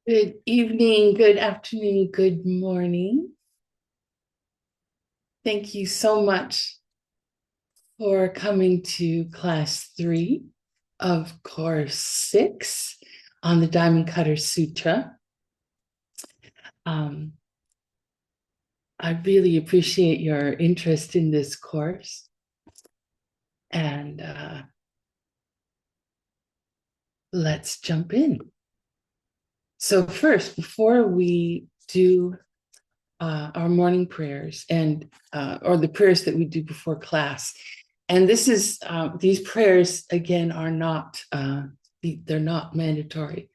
Good evening, good afternoon, good morning. Thank you so much for coming to class 3 of course 6 on the Diamond Cutter Sutra. Um, I really appreciate your interest in this course. And let's jump in. So first, before we do our morning prayers or the prayers that we do before class. And these prayers again are not they're not mandatory.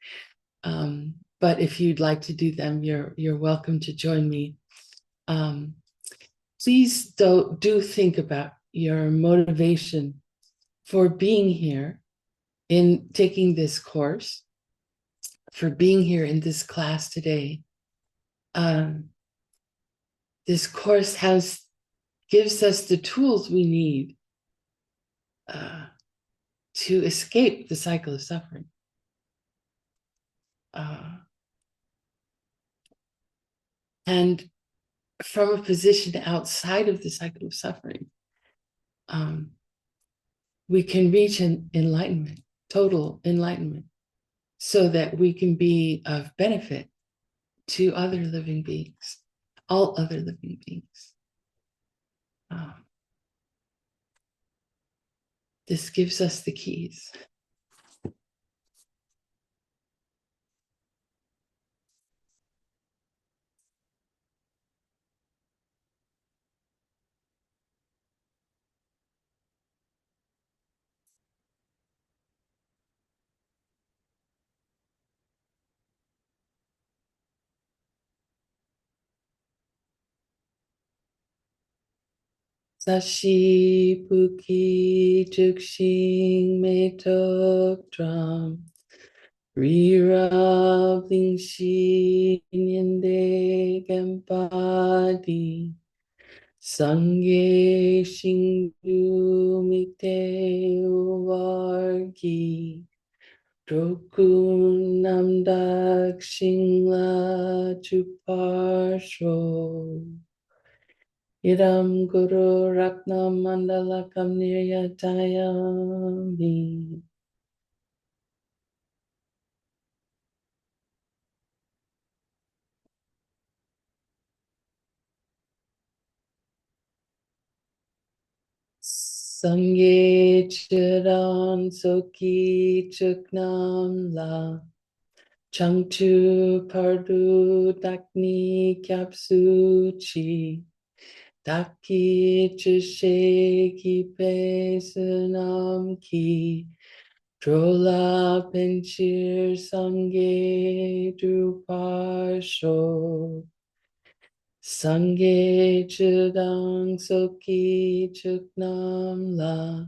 But if you'd like to do them, you're welcome to join me. Please do think about your motivation for being here in taking this course, for being here in this class today. This course gives us the tools we need to escape the cycle of suffering. And from a position outside of the cycle of suffering, we can reach an enlightenment, total enlightenment, so that we can be of benefit to other living beings, all other living beings. This gives us the keys. Sashi Puki Jukshin Metok Dram Rira Blingshi Nyende Gempadi Sangye Shingu Mikte Uvargi Drokun Namdak Shingla Chuparsho Idam Guru Ratnam Mandalakam Niryatayami. Sangye Chiran Soki Chuknam La Changchu Pardu Dakni Kyapsu Chi Daki Chishe Ki Pesanam Ki Drola Penchir Sangye Druparsho Sangye Chudang Soki Chuknam La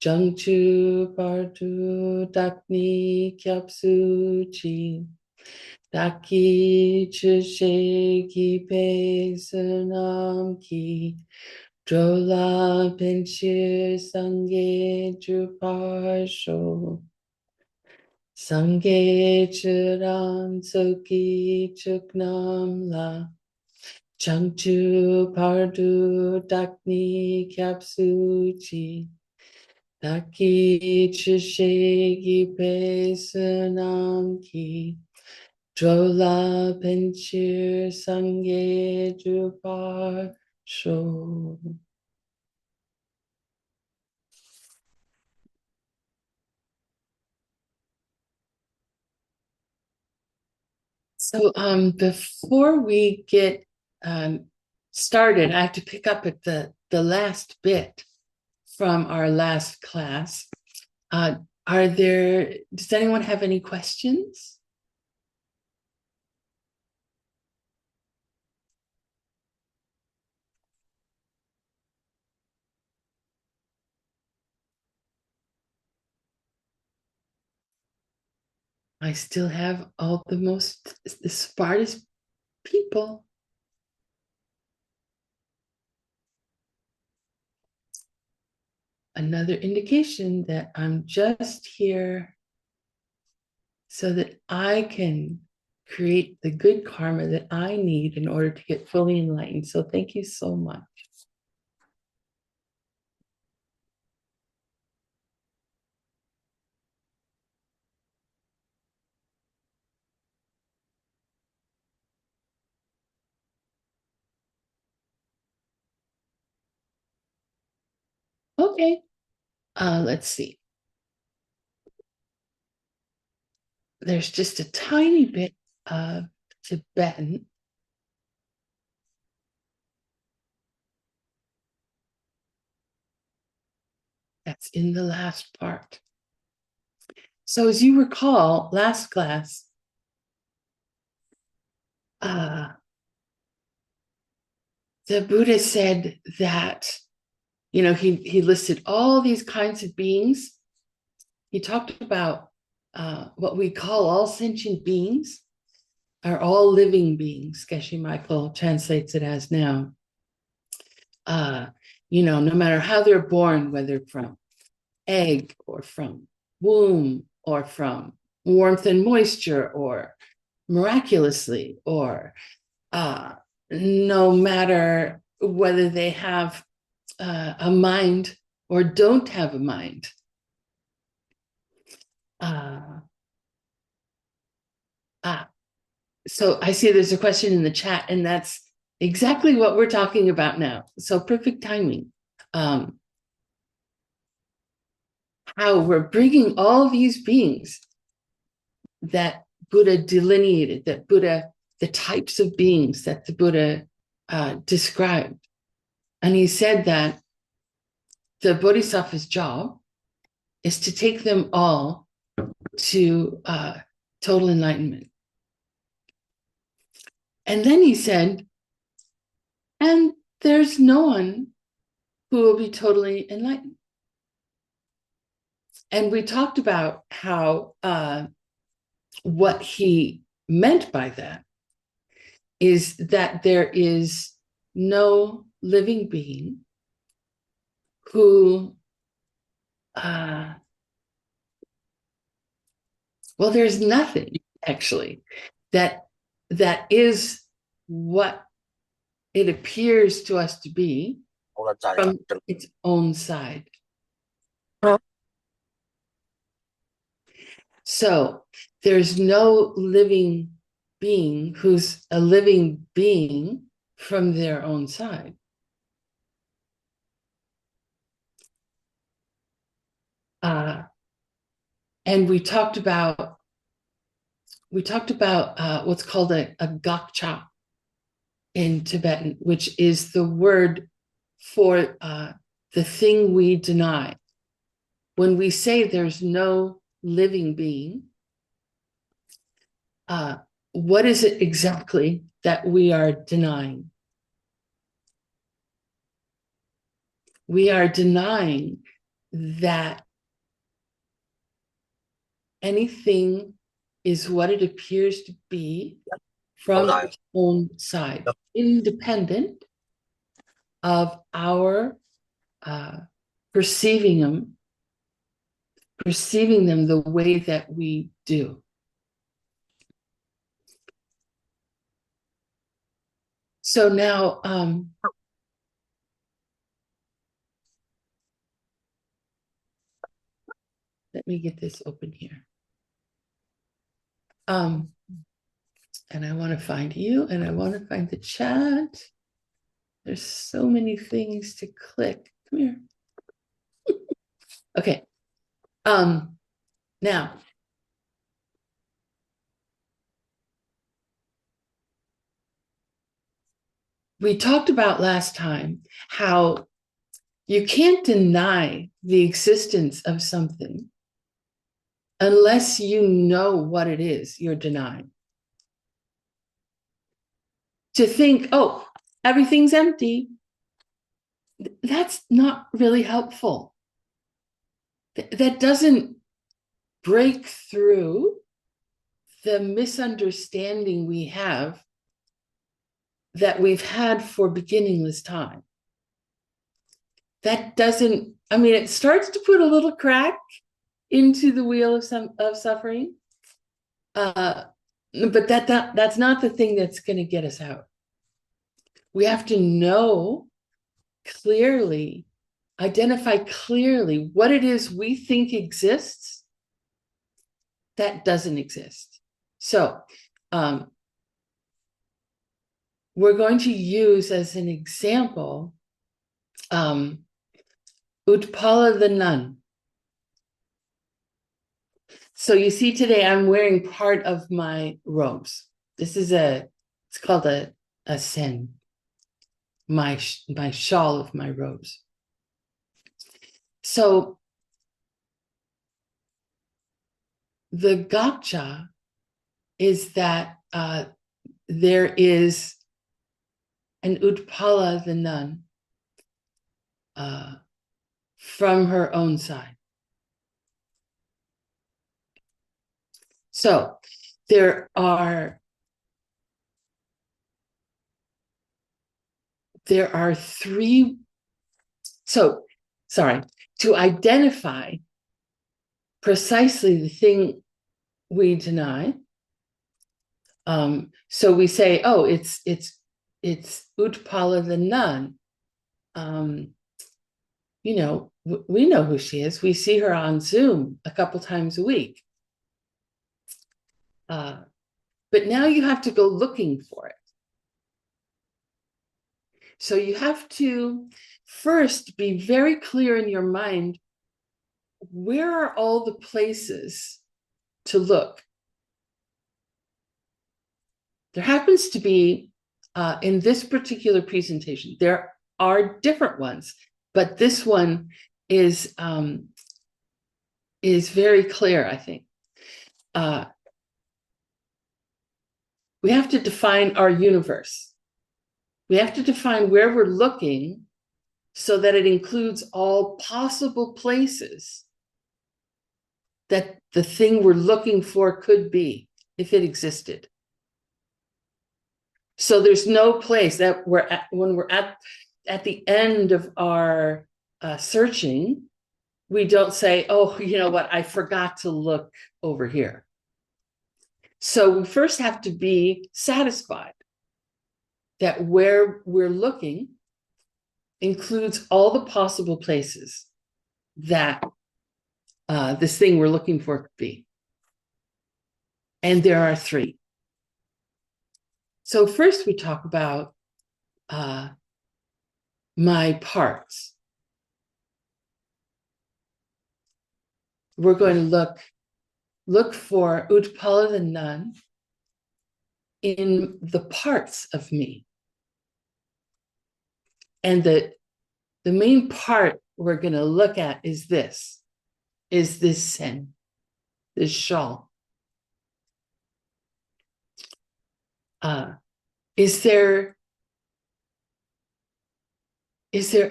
Jungchu Partu Dakni Kyapsu Chi Daki Chishe Ki Pe Sunam Ki Drola Penchir Sangye Druparsho Sangye Churan Soki Chuknam La Changchu Pardu Dakni Kyapsu Chi Daki Chishe Ki Pe Sunam Ki Drola Penchir Sangye Drupar Sho. So before we get started, I have to pick up at the last bit from our last class. Does anyone have any questions? I still have all the smartest people. Another indication that I'm just here so that I can create the good karma that I need in order to get fully enlightened. So thank you so much. Okay, let's see. There's just a tiny bit of Tibetan. That's in the last part. So as you recall, last class, the Buddha said that, he listed all these kinds of beings. He talked about what we call all sentient beings are all living beings. Geshe Michael translates it as now. No matter how they're born, whether from egg or from womb or from warmth and moisture or miraculously, or no matter whether they have a mind or don't have a mind. So I see there's a question in the chat, and that's exactly what we're talking about now. So perfect timing. How we're bringing all these beings that Buddha delineated, the types of beings that the Buddha described. And he said that the Bodhisattva's job is to take them all to total enlightenment. And then he said, and there's no one who will be totally enlightened. And we talked about how what he meant by that is that there is no living being who, there's nothing actually that is what it appears to us to be from its own side. So there's no living being who's a living being from their own side. And we talked about what's called a gakcha in Tibetan, which is the word for the thing we deny. When we say there's no living being, what is it exactly that we are denying? We are denying that anything is what it appears to be from its own side, independent of our perceiving them the way that we do. So now, let me get this open here. And I want to find you, and I want to find the chat. There's so many things to click. Come here. Okay. Now, we talked about last time how you can't deny the existence of something unless you know what it is you're denying. To think, oh, everything's empty, that's not really helpful. That doesn't break through the misunderstanding we have that we've had for beginningless time. That doesn't, it starts to put a little crack into the wheel of suffering, But that's not the thing that's going to get us out. We have to know clearly, identify clearly what it is we think exists that doesn't exist. So we're going to use as an example Utpala the nun. So you see today I'm wearing part of my robes. It's called a sen, my shawl of my robes. So the gotcha is that there is an Utpala the nun from her own side. So there are three. So, sorry, to identify precisely the thing we deny. So we say, oh, it's Utpala the nun. We know who she is. We see her on Zoom a couple times a week. But now you have to go looking for it. So you have to first be very clear in your mind, where are all the places to look? There happens to be, in this particular presentation, there are different ones, but this one is very clear, I think. We have to define our universe. We have to define where we're looking so that it includes all possible places that the thing we're looking for could be, if it existed. So there's no place that when we're at the end of our searching, we don't say, oh, you know what, I forgot to look over here. So we first have to be satisfied that where we're looking includes all the possible places that this thing we're looking for could be. And there are three. So first we talk about my parts. We're going to look for Utpala the nun in the parts of me. And the main part we're going to look at is this sen, this shawl. Is there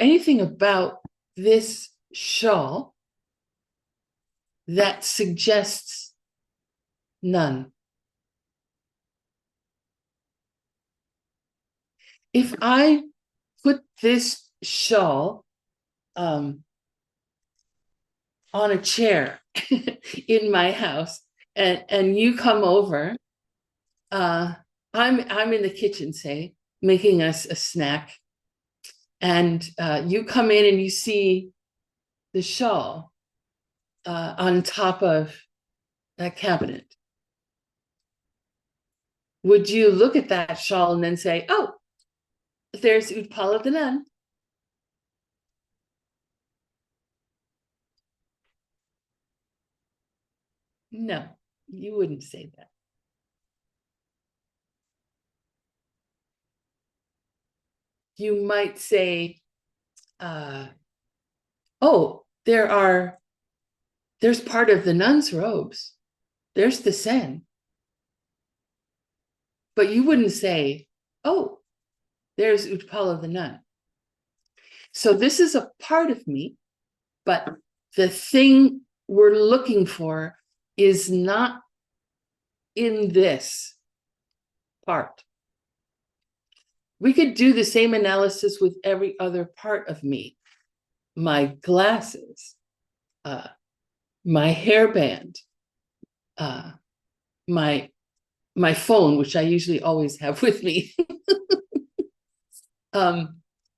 anything about this shawl that suggests none? If I put this shawl on a chair in my house and you come over, I'm in the kitchen, say, making us a snack, and you come in and you see the shawl on top of that cabinet. Would you look at that shawl and then say, oh, there's Utpala the nun? No, you wouldn't say that. You might say, oh, there's part of the nun's robes. There's the sen. But you wouldn't say, oh, there's Utpala the nun. So this is a part of me, but the thing we're looking for is not in this part. We could do the same analysis with every other part of me. My glasses, my hairband, my my phone, which I usually always have with me,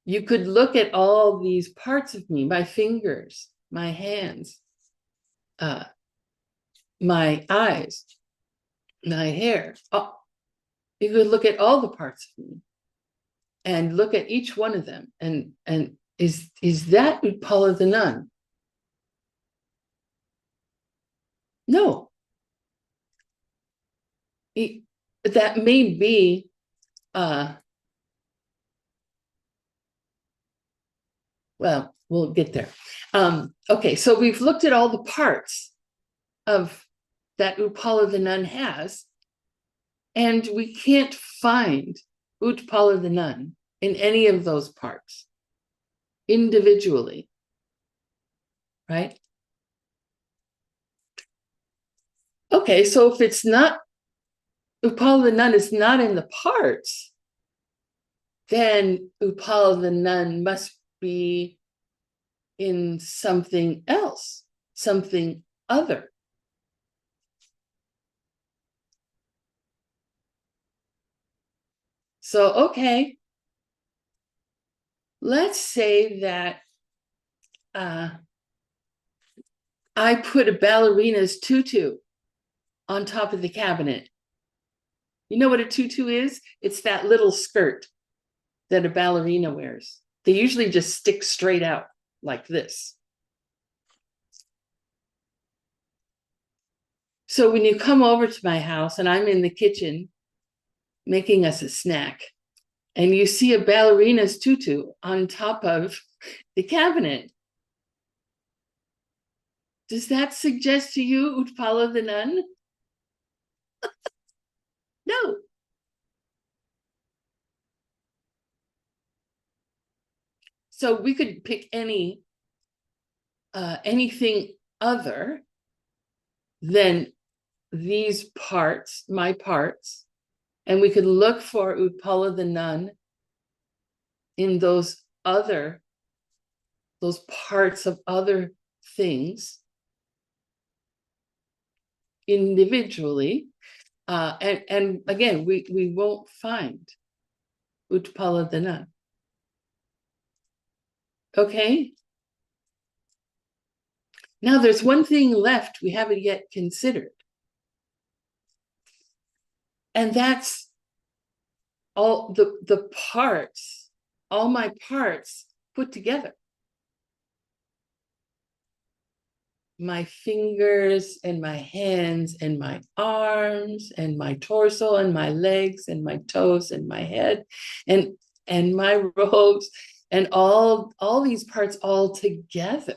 you could look at all these parts of me, my fingers, my hands, uh, my eyes, my hair. Oh, you could look at all the parts of me and look at each one of them. And is that Utpala the nun? No. That may be well, we'll get there. Okay, so we've looked at all the parts of that Utpala the nun has, and we can't find Utpala the nun in any of those parts individually, right? Okay, so if it's not, Utpala the nun is not in the parts, then Utpala the nun must be in something else, something other. So, okay, let's say that I put a ballerina's tutu on top of the cabinet. You know what a tutu is? It's that little skirt that a ballerina wears. They usually just stick straight out like this. So when you come over to my house and I'm in the kitchen making us a snack, and you see a ballerina's tutu on top of the cabinet, does that suggest to you Utpala the nun? No. So we could pick anything other than these parts, my parts, and we could look for Utpala the nun in those parts of other things individually. And again, we won't find Utpala the nun. Okay? Now there's one thing left we haven't yet considered. And that's all the parts, all my parts put together. My fingers and my hands and my arms and my torso and my legs and my toes and my head and my robes and all these parts all together.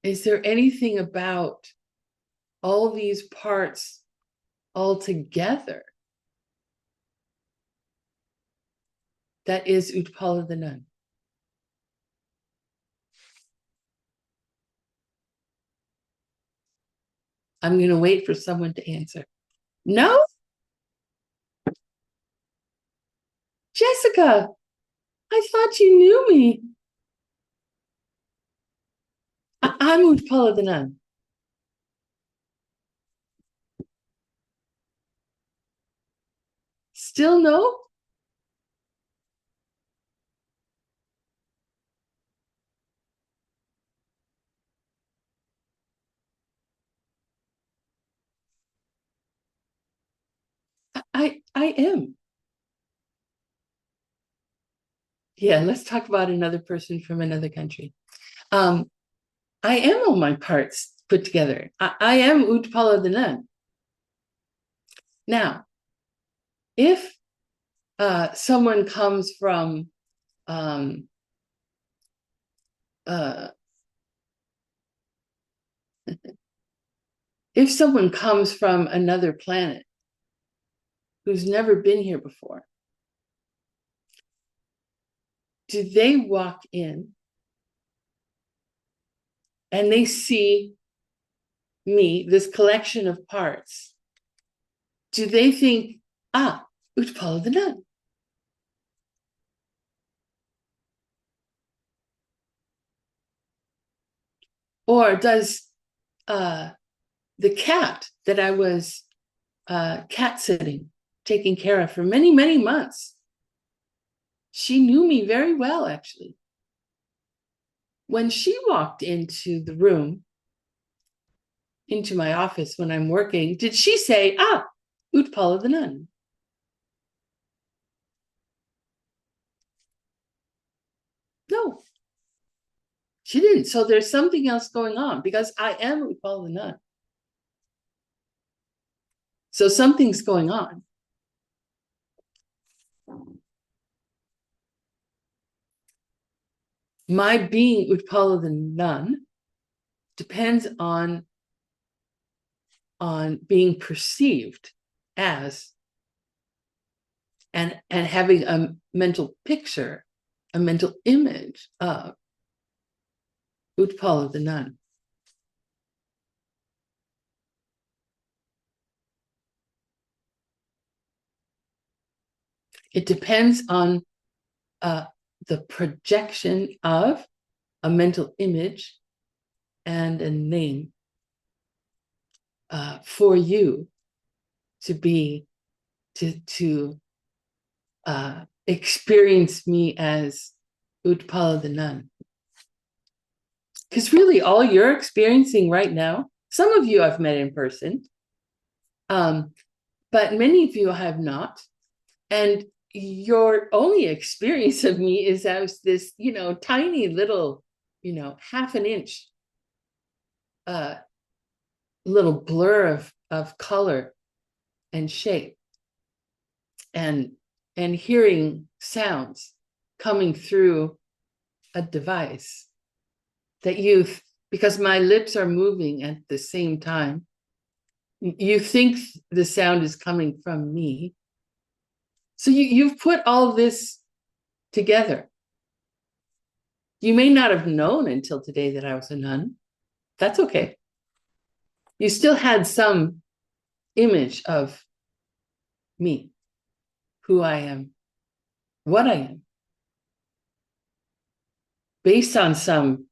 Is there anything about all these parts all together that is Utpala the nun? I'm going to wait for someone to answer. No? Jessica, I thought you knew me. I'm Utpala the nun. Still no? I am. Yeah, let's talk about another person from another country. I am all my parts put together. I am Utpala the nun. Now, if someone comes from if someone comes from another planet who's never been here before, do they walk in and they see me, this collection of parts? Do they think, Utpala the nun? Or does the cat that I was cat sitting, taking care of for many, many months, she knew me very well, actually. When she walked into the room, into my office when I'm working, did she say, Utpala the nun? No, she didn't. So there's something else going on because I am Utpala the nun. So something's going on. My being Utpala the nun depends on being perceived as and having a mental picture, a mental image of Utpala the nun. It depends on the projection of a mental image and a name for you to be to experience me as Utpala the nun. Because really all you're experiencing right now, some of you I've met in person, but many of you I have not. And your only experience of me is as this, tiny little, half an inch little blur of color and shape and hearing sounds coming through a device that because my lips are moving at the same time, you think the sound is coming from me. So you've put all this together. You may not have known until today that I was a nun. That's okay. You still had some image of me, who I am, what I am, based on some,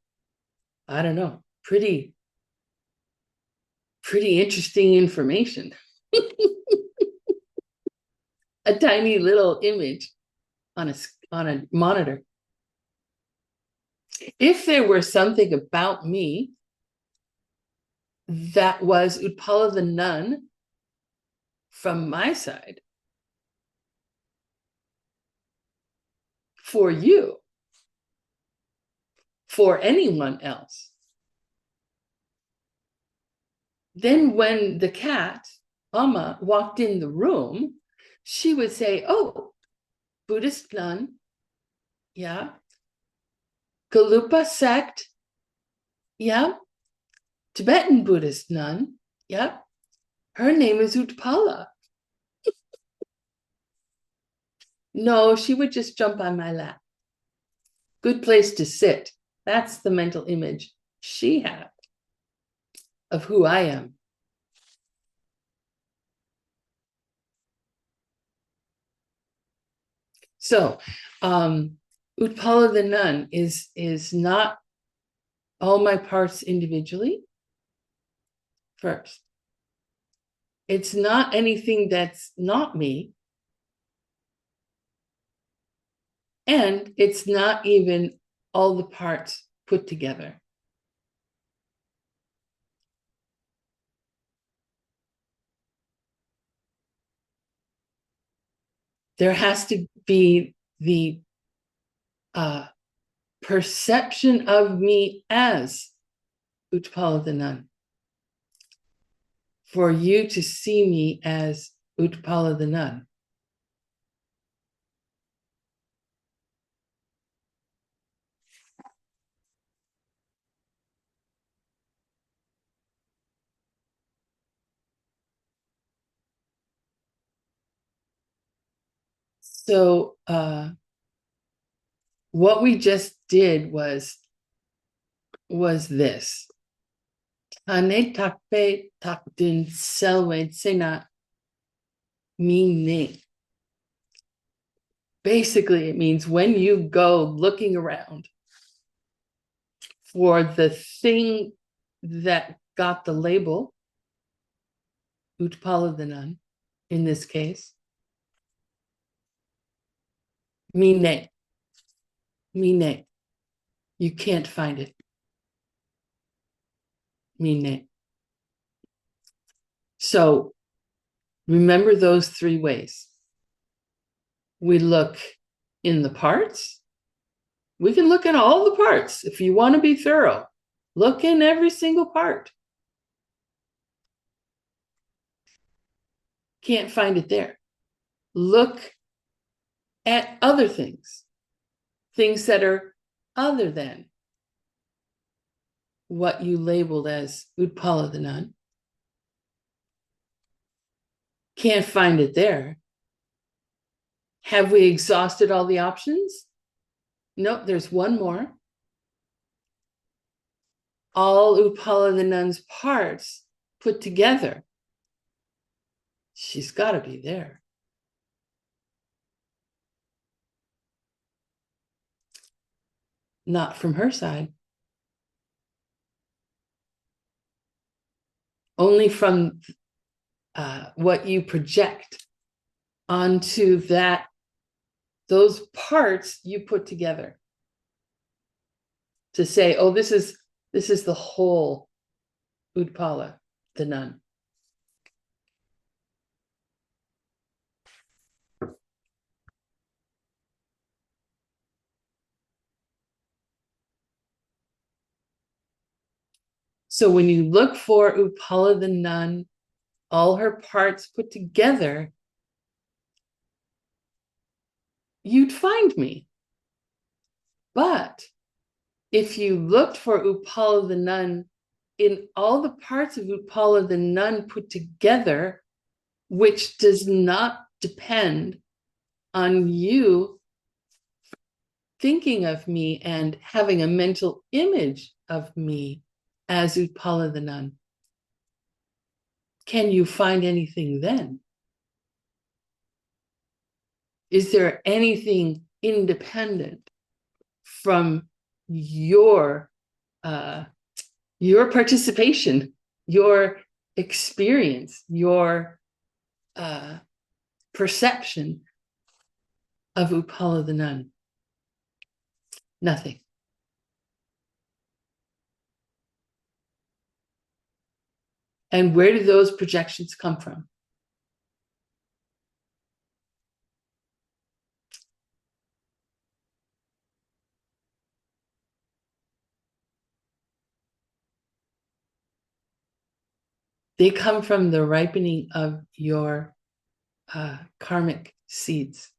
I don't know, pretty interesting information. A tiny little image on a monitor. If there were something about me that was Utpala the nun from my side for you, for anyone else, then when the cat, Amma, walked in the room, she would say, "Oh, Buddhist nun, yeah. Galupa sect, yeah. Tibetan Buddhist nun, yeah. Her name is Utpala." No, she would just jump on my lap. Good place to sit. That's the mental image she had of who I am. So, Utpala the nun is not all my parts individually. First, it's not anything that's not me, and it's not even all the parts put together. There has to be the perception of me as Utpala the nun for you to see me as Utpala the nun. So what we just did was this. Tane takpe takdin selwe sena meaning. Basically, it means when you go looking around for the thing that got the label, Utpala the nun, in this case, mine, mine. You can't find it. Mine. So remember those three ways. We look in the parts. We can look in all the parts. If you want to be thorough, look in every single part. Can't find it there. Look at other things, things that are other than what you labeled as Utpala the nun. Can't find it there. Have we exhausted all the options? Nope, there's one more. All Utpala the nun's parts put together. She's got to be there. Not from her side. Only from what you project onto that, those parts you put together to say, oh, this is the whole Utpala, the nun. So when you look for Utpala the nun, all her parts put together, you'd find me. But if you looked for Utpala the nun in all the parts of Utpala the nun put together, which does not depend on you thinking of me and having a mental image of me as Utpala the nun, can you find anything then? Is there anything independent from your participation, your experience, your perception of Utpala the nun? Nothing. And where do those projections come from? They come from the ripening of your karmic seeds.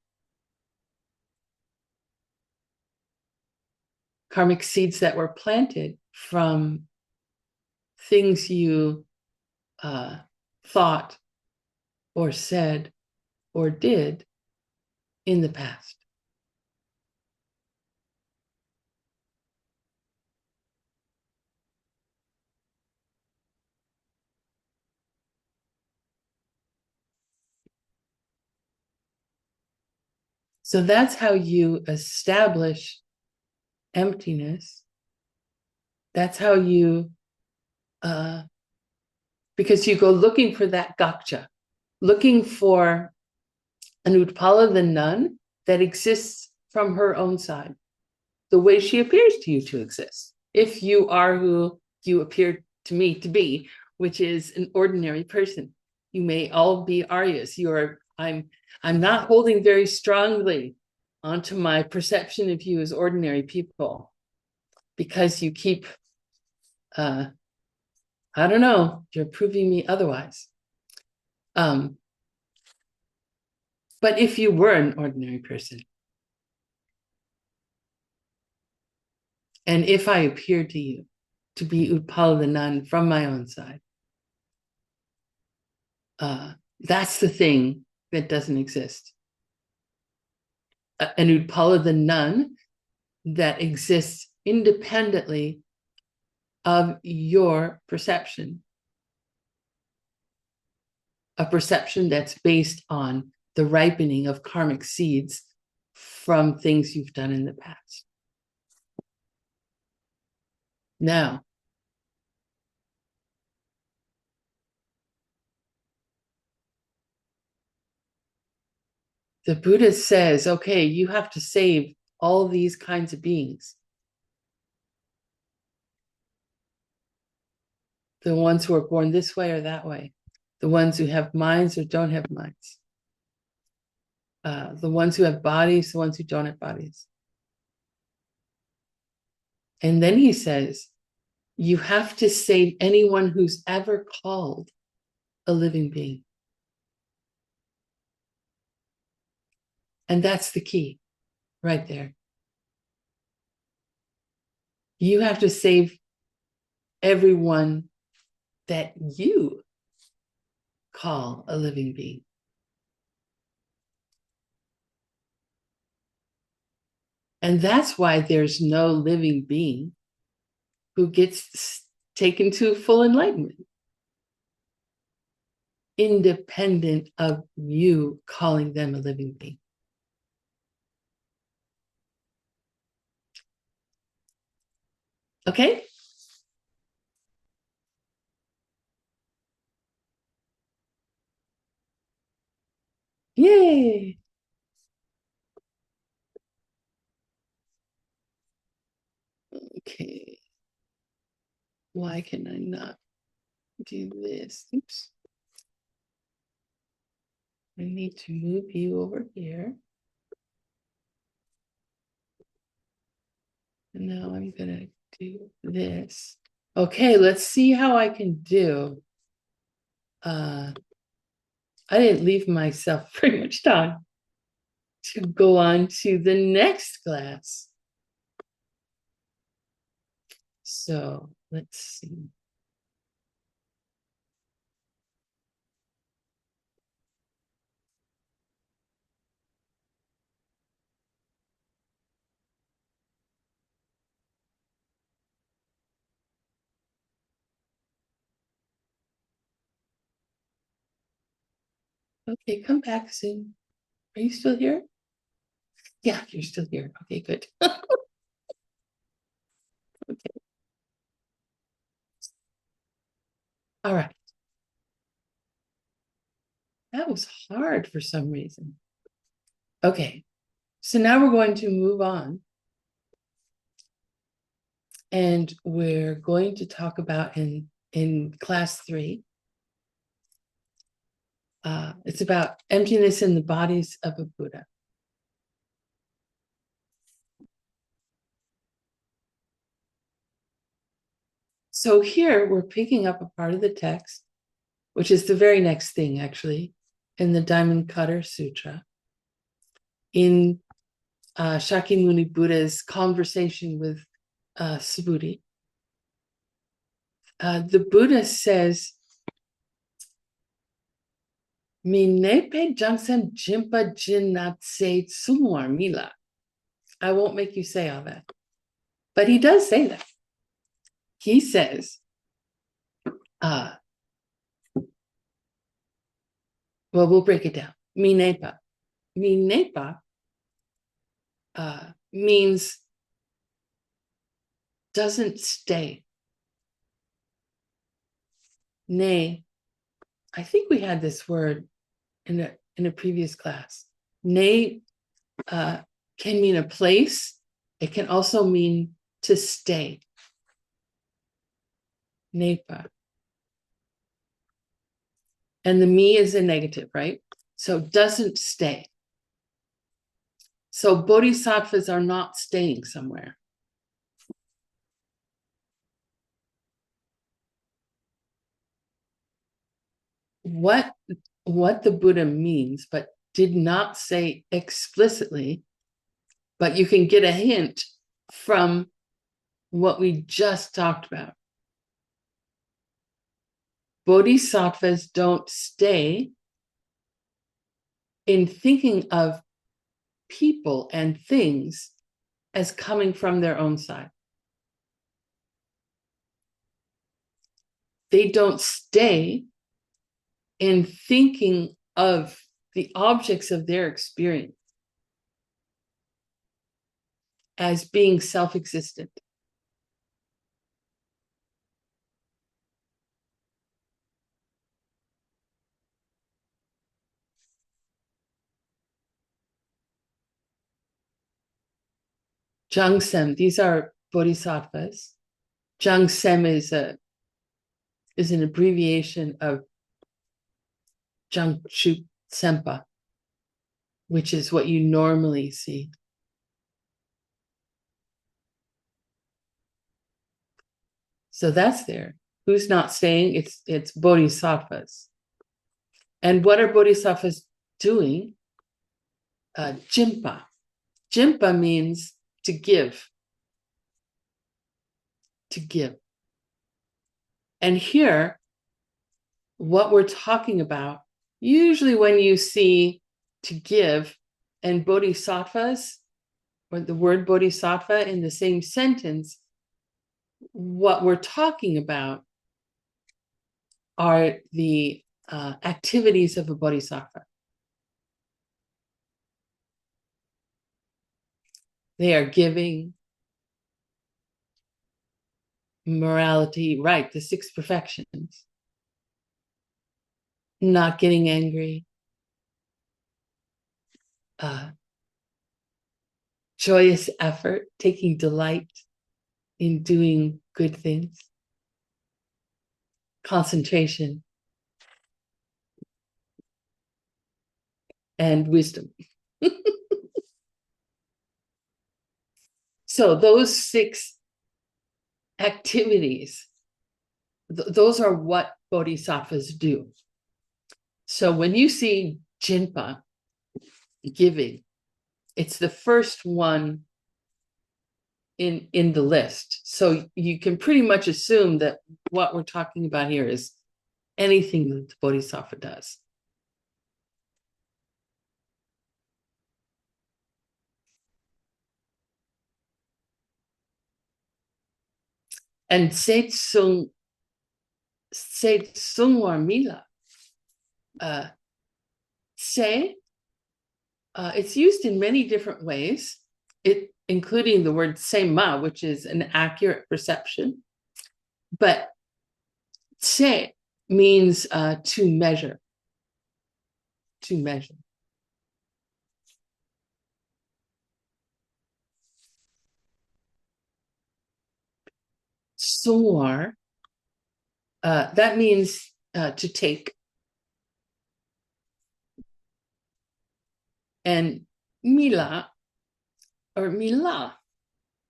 Karmic seeds that were planted from things you thought or said or did in the past. So that's how you establish emptiness. That's how you, because you go looking for that gakcha, looking for an Utpala the nun that exists from her own side, the way she appears to you to exist. If you are who you appear to me to be, which is an ordinary person, you may all be Aryas. I'm not holding very strongly onto my perception of you as ordinary people, because you keep, I don't know, you're proving me otherwise. But if you were an ordinary person, and if I appeared to you to be Utpala the nun from my own side, that's the thing that doesn't exist. An Utpala the nun that exists independently of your perception. A perception that's based on the ripening of karmic seeds from things you've done in the past. Now, the Buddha says, okay, you have to save all these kinds of beings. The ones who are born this way or that way, the ones who have minds or don't have minds, the ones who have bodies, the ones who don't have bodies. And then he says, you have to save anyone who's ever called a living being. And that's the key right there. You have to save everyone that you call a living being. And that's why there's no living being who gets taken to full enlightenment, independent of you calling them a living being. Okay? Yay! Okay. Why can I not do this? Oops. I need to move you over here. And now I'm gonna do this. Okay, let's see how I can do. I didn't leave myself very much time to go on to the next class. So let's see. Okay, come back soon. Are you still here? Yeah, you're still here. Okay, good. Okay. All right. That was hard for some reason. Okay, so now we're going to move on. And we're going to talk about in class 3. It's about emptiness in the bodies of a Buddha. So here we're picking up a part of the text, which is the very next thing, actually, in the Diamond Cutter Sutra, in Shakyamuni Buddha's conversation with Subhuti. The Buddha says, Minepe Jangsen Jimpa Jinnatse Tsumuar Mila. I won't make you say all that. But he does say that. He says, well, we'll break it down. Minepa. Minepa means doesn't stay. Ne, I think we had this word in a previous class. Ne can mean a place. It can also mean to stay. Nepa. And the me is a negative, right? So doesn't stay. So bodhisattvas are not staying somewhere. What the Buddha means, but did not say explicitly, but you can get a hint from what we just talked about. Bodhisattvas don't stay in thinking of people and things as coming from their own side. They don't stay in thinking of the objects of their experience as being self-existent. Jangsem, these are bodhisattvas. Jangsem is an abbreviation of Jangchuk Sempa, which is what you normally see. So that's there. Who's not staying? It's bodhisattvas. And what are bodhisattvas doing? Jimpa. Jimpa means to give. To give. And here, what we're talking about, usually when you see to give and bodhisattvas, or the word bodhisattva in the same sentence, what we're talking about are the activities of a bodhisattva. They are giving, morality, right, the six perfections, not getting angry, joyous effort, taking delight in doing good things, concentration, and wisdom. So those six activities, those are what bodhisattvas do. So when you see Jinpa, giving, it's the first one in the list. So you can pretty much assume that what we're talking about here is anything that the bodhisattva does. And Setsung or Mila, Se, it's used in many different ways, including the word Sema, which is an accurate perception. But Se means to measure. To measure. Sungwar, that means to take. And Mila, or Mila,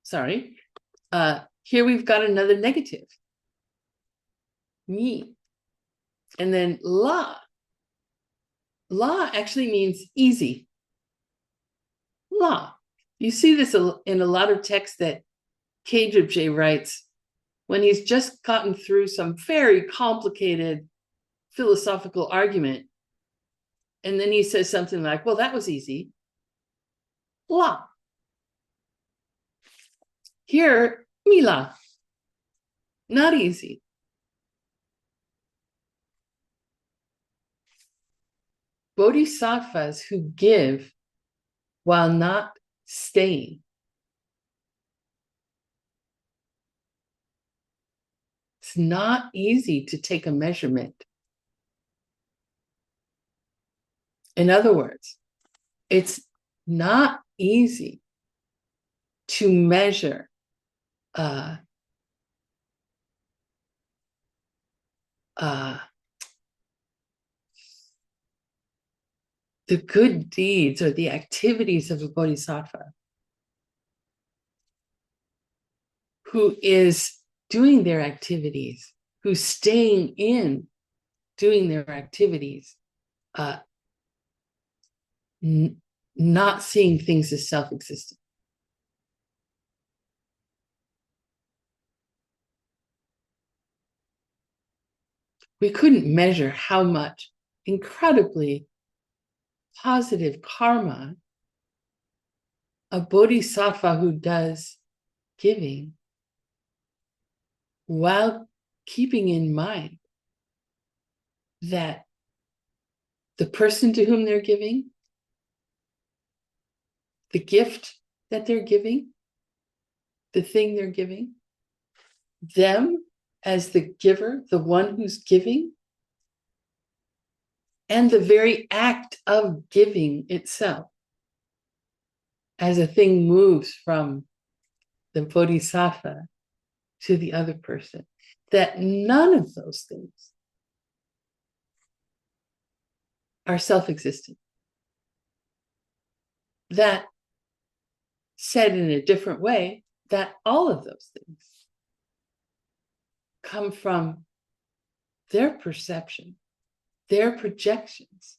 sorry, here we've got another negative. Mi. And then La. La actually means easy. La. You see this in a lot of texts that Kajibje writes when he's just gotten through some very complicated philosophical argument. And then he says something like, well, that was easy. La. Here, Mila. Not easy. Bodhisattvas who give while not staying. It's not easy to take a measurement. In other words, it's not easy to measure the good deeds or the activities of a bodhisattva who is doing their activities, who's staying in doing their activities, not seeing things as self-existent. We couldn't measure how much incredibly positive karma a bodhisattva who does giving while keeping in mind that the person to whom they're giving, the gift that they're giving, the thing they're giving, them as the giver, the one who's giving, and the very act of giving itself as a thing moves from the bodhisattva to the other person, that none of those things are self-existent. That, said in a different way, that all of those things come from their perception, their projections.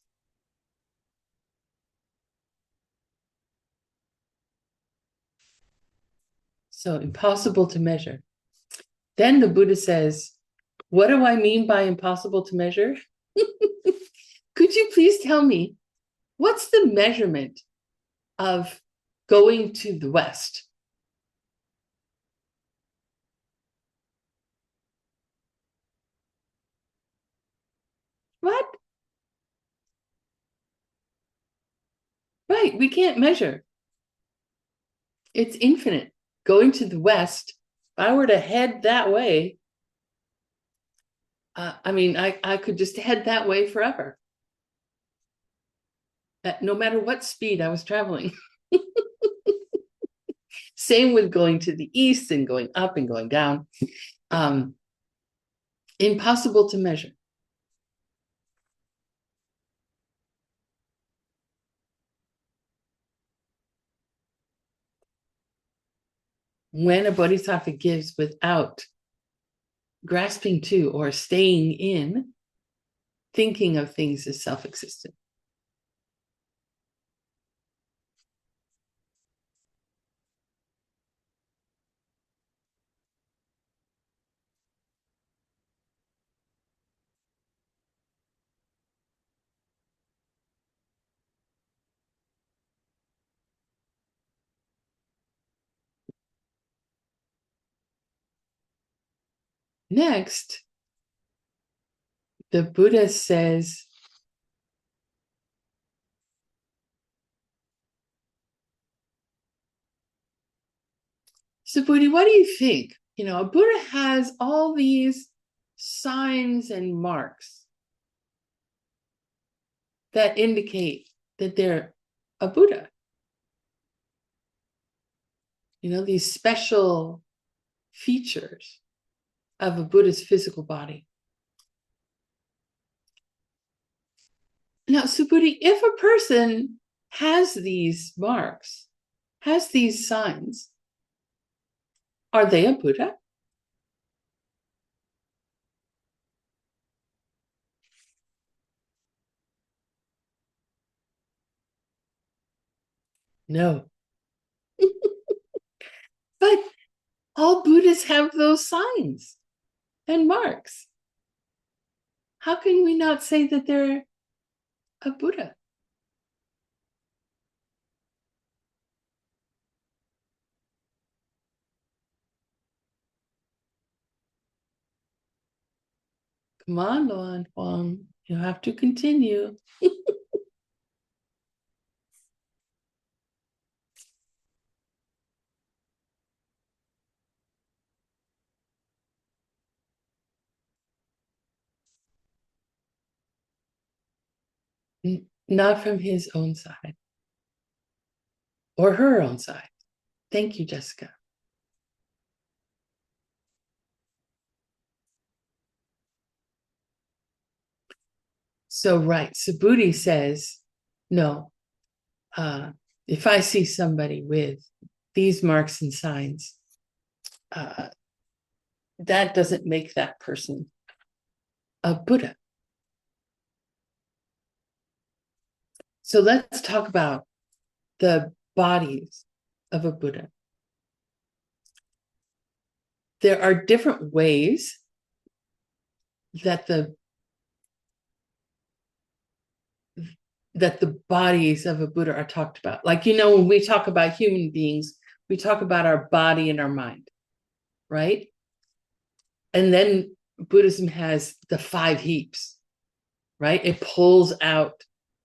So impossible to measure. Then the Buddha says, what do I mean by impossible to measure? Could you please tell me, what's the measurement of going to the West? What? Right, we can't measure. It's infinite. Going to the West, if I were to head that way, I could just head that way forever. No matter what speed I was traveling. Same with going to the East and going up and going down. Impossible to measure. When a bodhisattva gives without grasping to or staying in thinking of things as self-existent. Next, the Buddha says, Subhuti, what do you think? A Buddha has all these signs and marks that indicate that they're a Buddha. These special features of a Buddha's physical body. Now, Subhuti, if a person has these marks, has these signs, are they a Buddha? No. But all Buddhists have those signs and marks. How can we not say that they're a Buddha? Come on, Luan Huang, you have to continue. Not from his own side or her own side. Thank you, Jessica. So, right, Subhuti says, no, if I see somebody with these marks and signs, that doesn't make that person a Buddha. So let's talk about the bodies of a Buddha. There are different ways that the bodies of a Buddha are talked about. Like, when we talk about human beings, we talk about our body and our mind, right? And then Buddhism has the 5 heaps, right? It pulls out,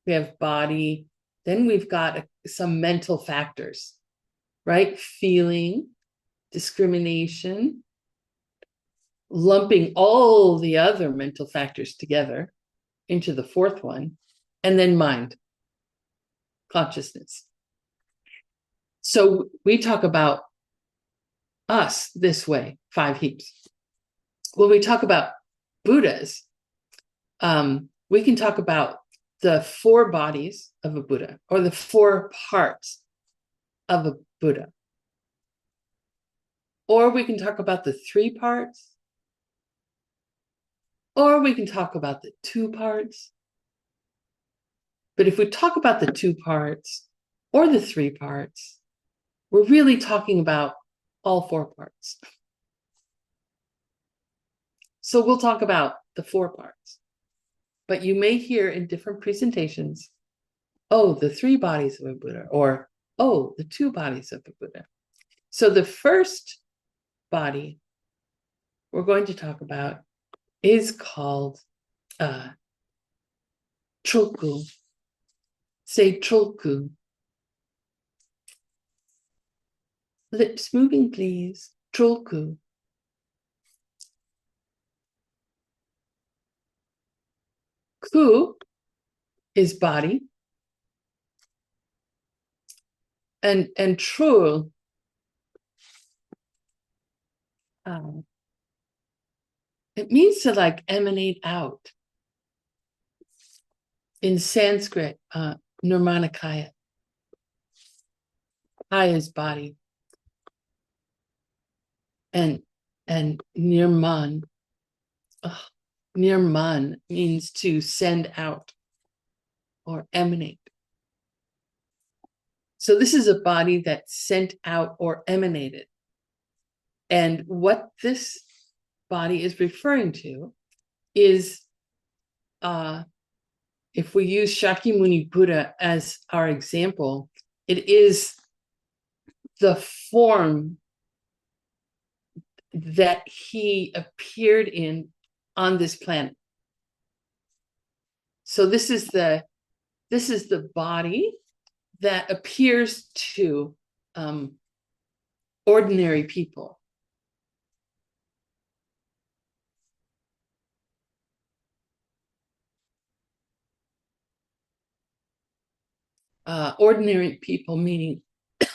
we have body, then we've got some mental factors, right? Feeling, discrimination, lumping all the other mental factors together into the 4th one, and then mind, consciousness. So we talk about us this way, 5 heaps. When we talk about Buddhas, we can talk about the 4 bodies of a Buddha or the 4 parts of a Buddha. Or we can talk about the 3 parts. Or we can talk about the 2 parts. But if we talk about the 2 parts or the 3 parts, we're really talking about all 4 parts. So we'll talk about the 4 parts. But you may hear in different presentations, oh, the 3 bodies of a Buddha, or oh, the 2 bodies of a Buddha. So the first body we're going to talk about is called Chulku. Say Chulku. Lips moving, please. Chulku. Ku is body. And Chul it means to like emanate out. In Sanskrit, Nirmanakaya. Kaya is body. And Nirman. Nirman means to send out or emanate. So this is a body that sent out or emanated. And what this body is referring to is, if we use Shakyamuni Buddha as our example, it is the form that he appeared in on this planet. So this is the body that appears to ordinary people. Ordinary people meaning,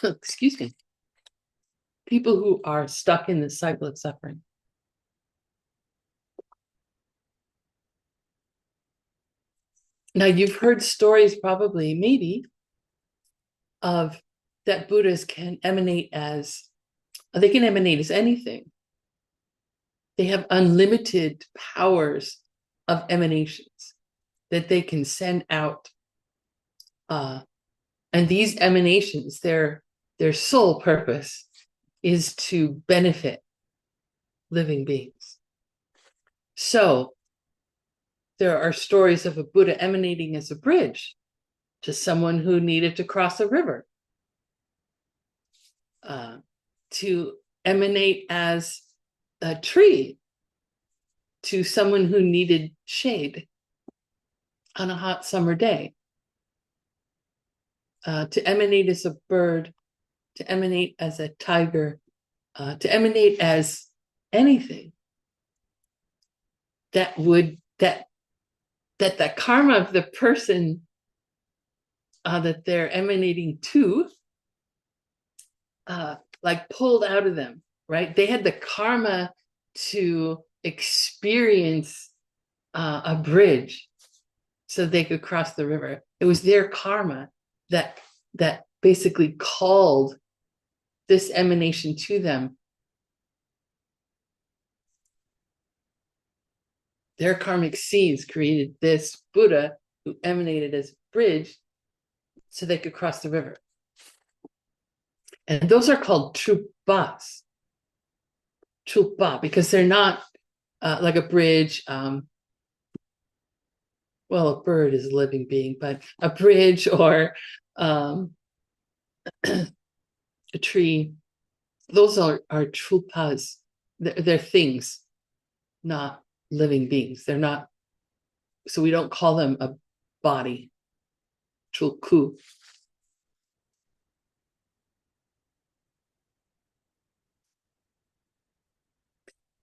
excuse me, people who are stuck in the cycle of suffering. Now, you've heard stories probably, maybe, of that Buddhas can emanate as, they can emanate as anything. They have unlimited powers of emanations that they can send out. And these emanations, their sole purpose is to benefit living beings. So there are stories of a Buddha emanating as a bridge to someone who needed to cross a river, to emanate as a tree to someone who needed shade on a hot summer day, to emanate as a bird, to emanate as a tiger, to emanate as anything that would that the karma of the person that they're emanating to like pulled out of them, right? They had the karma to experience a bridge so they could cross the river. It was their karma that basically called this emanation to them. Their karmic seeds created this Buddha who emanated as a bridge so they could cross the river. And those are called trupas. Trupa, because they're not like a bridge. Well, a bird is a living being, but a bridge or a tree, those are trupas. They're things, not living beings. They're not, so we don't call them a body. Chulku.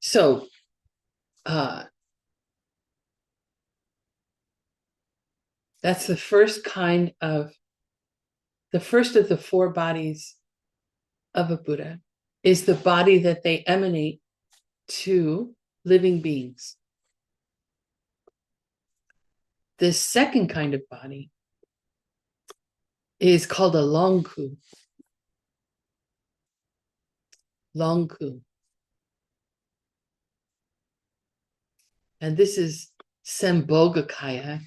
So that's the first of the 4 bodies of a Buddha. is the body that they emanate to living beings. The second kind of body is called a longku. Longku. And this is Sambhogakaya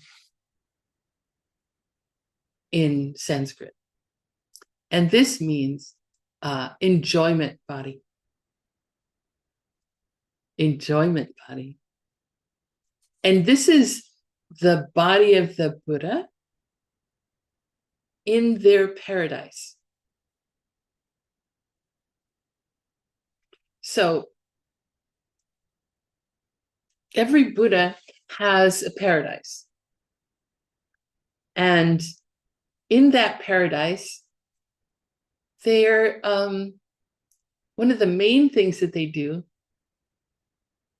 in Sanskrit. And this means enjoyment body. Enjoyment body. And this is the body of the Buddha in their paradise. So every Buddha has a paradise. And in that paradise, they're one of the main things that they do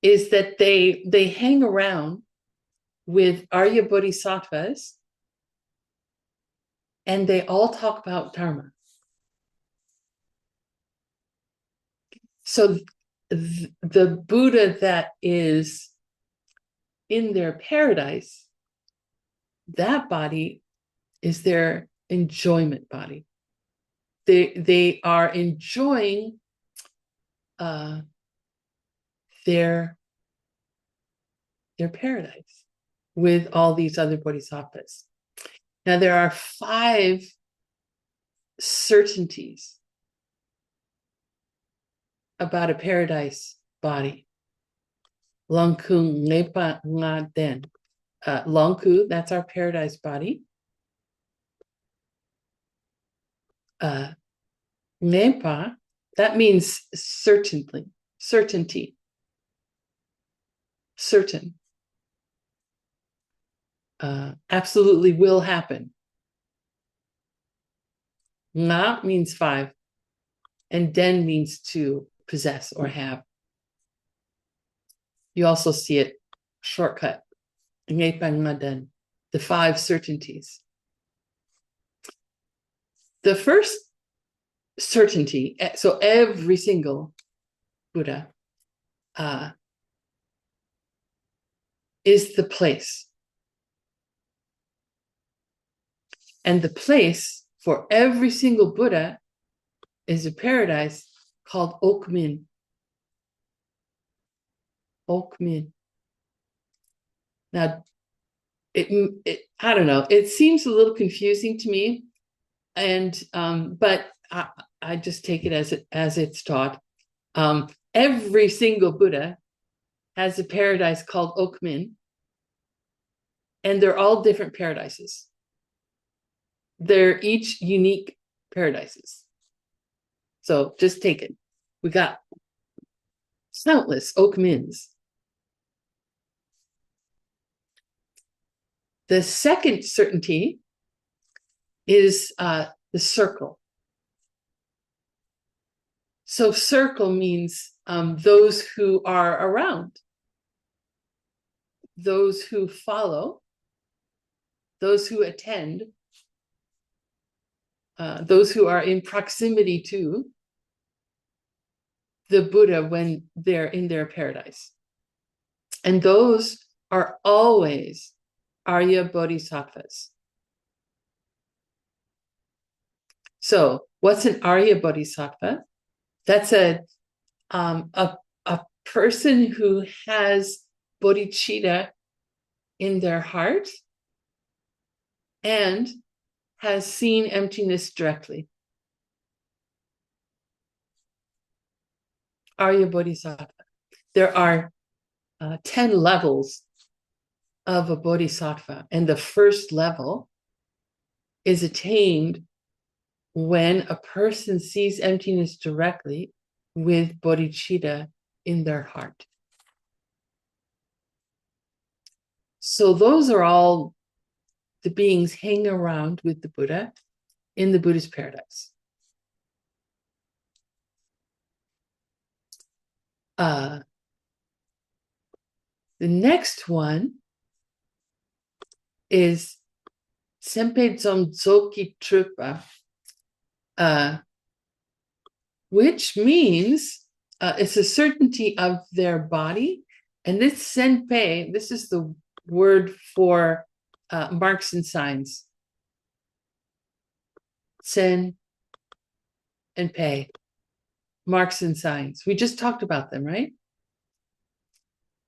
is that they hang around with Arya Bodhisattvas and they all talk about Dharma. So the Buddha that is in their paradise, that body is their enjoyment body. They are enjoying their paradise with all these other bodhisattvas. Now there are 5 certainties about a paradise body. Longku Ngepa Nga Den. Longku, that's our paradise body. Ngepa, that means certainty. Certain. Absolutely will happen. Nga means 5. And Den means to possess or have. You also see it shortcut. Ngepa Nga Den. The 5 certainties. The first certainty, so every single Buddha is the place. And the place for every single Buddha is a paradise called Okmin. Okmin. Now, I don't know, it seems a little confusing to me, and but I just take it as it's taught. Every single Buddha has a paradise called Okmin, and they're all different paradises. They're each unique paradises. So just take it. We got countless Okmins. The second certainty is the circle. So circle means those who are around, those who follow, those who attend, those who are in proximity to the Buddha when they're in their paradise. And those are always Arya Bodhisattvas. So what's an Arya Bodhisattva? That's a person who has bodhicitta in their heart and has seen emptiness directly. Arya Bodhisattva. There are 10 levels of a bodhisattva, and the first level is attained when a person sees emptiness directly with bodhicitta in their heart. So those are all the beings hanging around with the Buddha in the Buddhist paradise. The next one is Sempe Dzomdzoki Trupa, which means it's a certainty of their body. And this senpei, this is the word for marks and signs. Sen and pei, marks and signs. We just talked about them, right?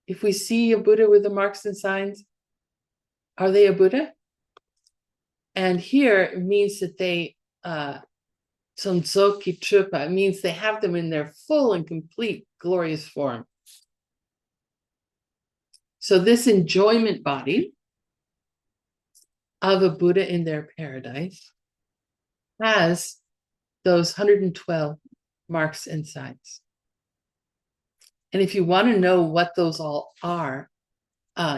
If we see a Buddha with the marks and signs, are they a Buddha? And here it means that they, Sonsoki Trupa, it means they have them in their full and complete glorious form. So this enjoyment body of a Buddha in their paradise has those 112 marks and signs. And if you want to know what those all are,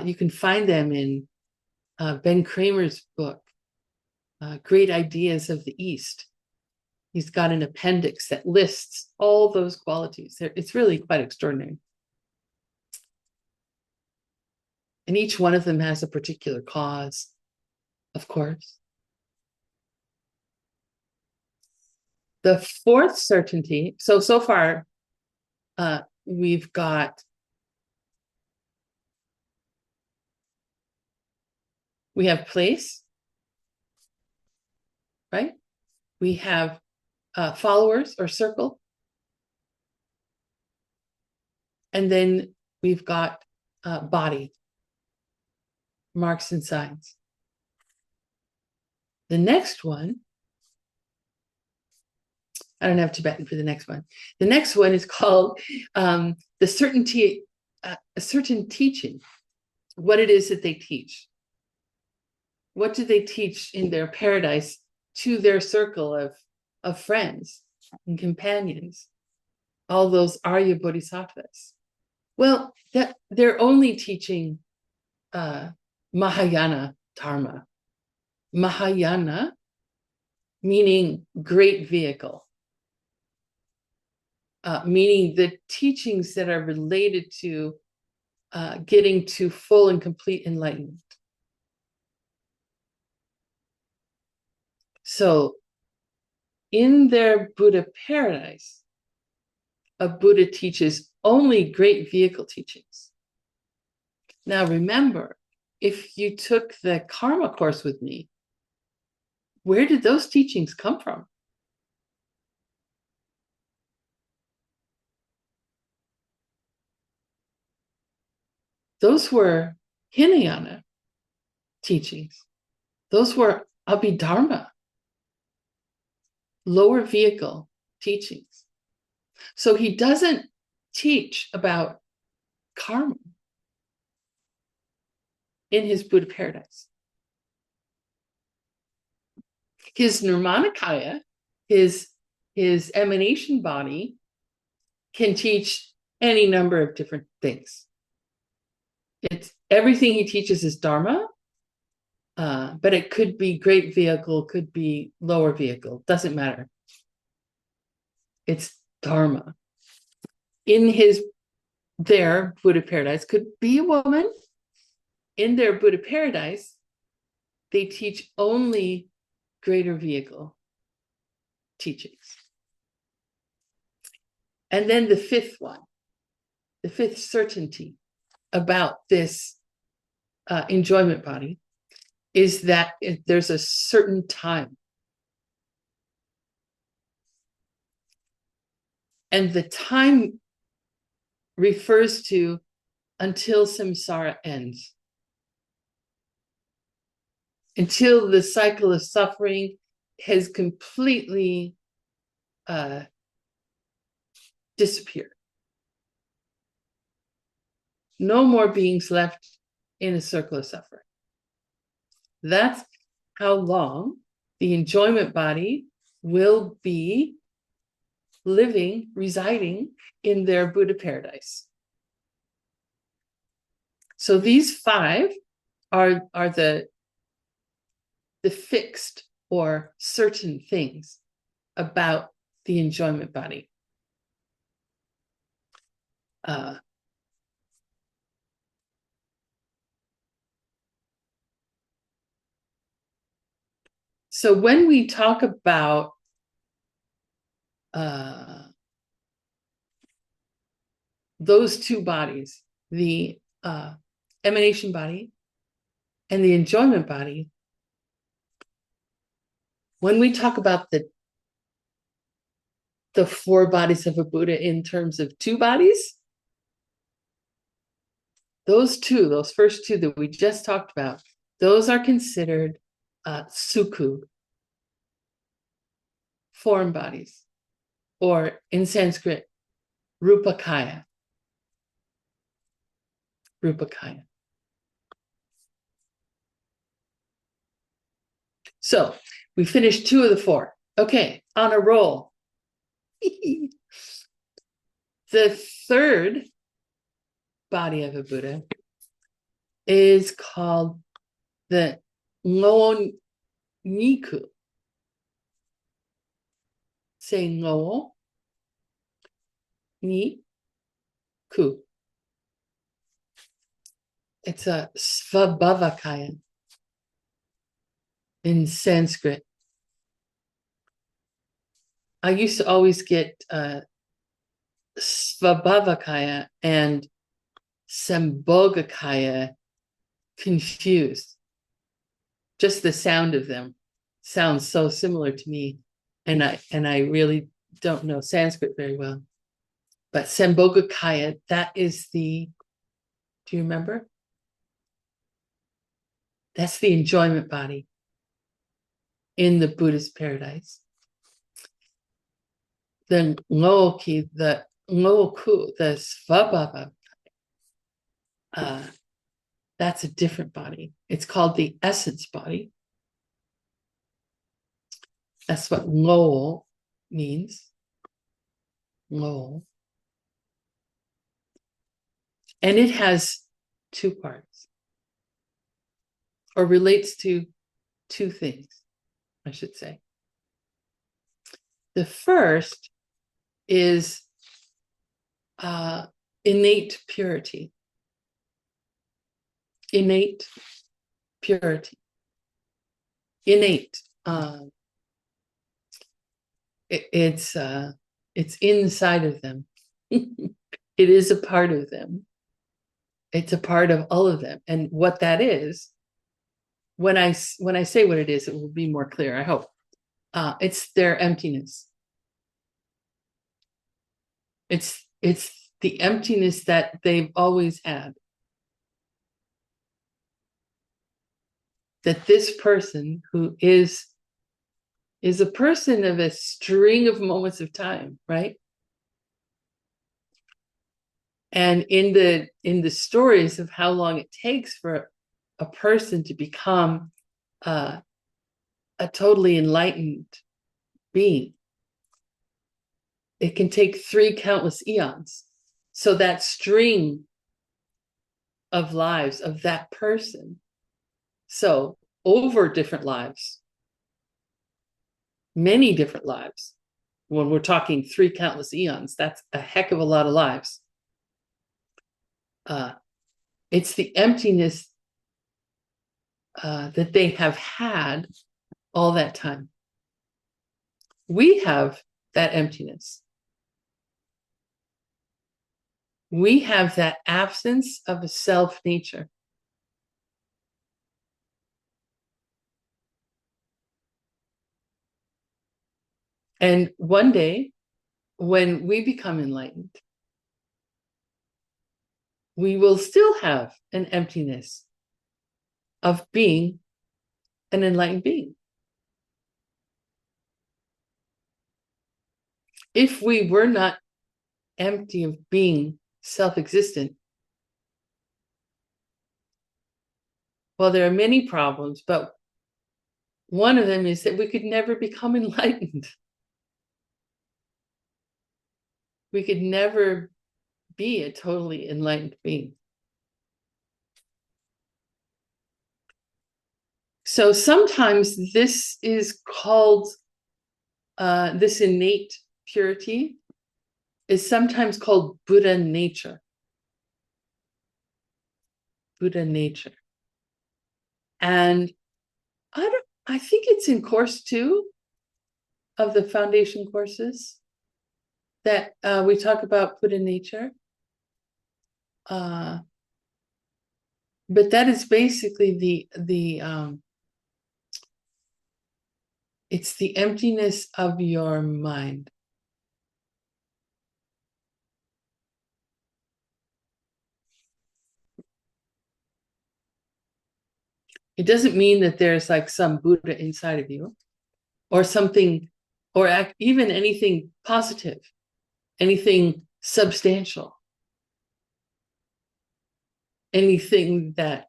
you can find them in Ben Kramer's book, Great Ideas of the East. He's got an appendix that lists all those qualities. It's really quite extraordinary. And each one of them has a particular cause, of course. The fourth certainty, so far, we've got, we have place, right? We have followers or circle. And then we've got body, marks and signs. The next one, I don't have Tibetan for the next one. The next one is called the certainty, a certain teaching, what it is that they teach. What do they teach in their paradise to their circle of friends and companions, all those Arya Bodhisattvas? Well, that they're only teaching Mahayana Dharma. Mahayana meaning great vehicle, meaning the teachings that are related to getting to full and complete enlightenment. So in their Buddha paradise, a Buddha teaches only great vehicle teachings. Now remember, if you took the karma course with me, where did those teachings come from? Those were Hinayana teachings. Those were Abhidharma, lower vehicle teachings. So he doesn't teach about karma in his Buddha paradise. His Nirmanakaya, his emanation body, can teach any number of different things. It's everything he teaches is Dharma, but it could be great vehicle, could be lower vehicle, doesn't matter. It's Dharma. In their Buddha paradise, could be a woman. In their Buddha paradise, they teach only greater vehicle teachings. And then the fifth one, the fifth certainty about this enjoyment body is that there's a certain time. And the time refers to until samsara ends. Until the cycle of suffering has completely disappeared. No more beings left in a circle of suffering. That's how long the enjoyment body will be living, residing in their Buddha paradise. So these five are the fixed or certain things about the enjoyment body. So when we talk about those two bodies, the emanation body and the enjoyment body, when we talk about the four bodies of a Buddha in terms of two bodies, those first two that we just talked about, those are considered sukhu, form bodies, or in Sanskrit, rupakaya. Rupakaya. So we finished two of the four. Okay, on a roll. The third body of a Buddha is called the Ngo Niku. Say Ngo Niku. It's a Svabhavakaya in Sanskrit. I used to always get Svabhavakaya and Sambhogakaya confused. Just the sound of them sounds so similar to me, and I really don't know Sanskrit very well. But Sambhogakaya, that is do you remember? That's the enjoyment body in the Buddhist paradise. Then Ngoki, the Ngoku, the Svabhava, that's a different body. It's called the essence body. That's what Ngo means. Ngo. And it has two parts, or relates to two things, I should say. The first is innate purity. Innate purity. Innate. It's inside of them. It is a part of them. It's a part of all of them. And what that is, when I say what it is, it will be more clear, I hope. It's their emptiness. It's the emptiness that they've always had. That this person who is a person of a string of moments of time, right? And in the stories of how long it takes for a person to become a totally enlightened being, it can take 3 countless eons. So that string of lives of that person, so over different lives, many different lives, when we're talking 3 countless eons, that's a heck of a lot of lives. It's the emptiness that they have had all that time. We have that emptiness. We have that absence of a self nature. And one day, when we become enlightened, we will still have an emptiness of being an enlightened being. If we were not empty of being self-existent, well, there are many problems, but one of them is that we could never become enlightened. We could never be a totally enlightened being. So sometimes this is called, this innate purity is sometimes called Buddha nature. Buddha nature. And I think it's in course 2 of the foundation courses that we talk about Buddha nature. but that is basically it's the emptiness of your mind. It doesn't mean that there's like some Buddha inside of you or something, or even anything positive, anything substantial, anything that,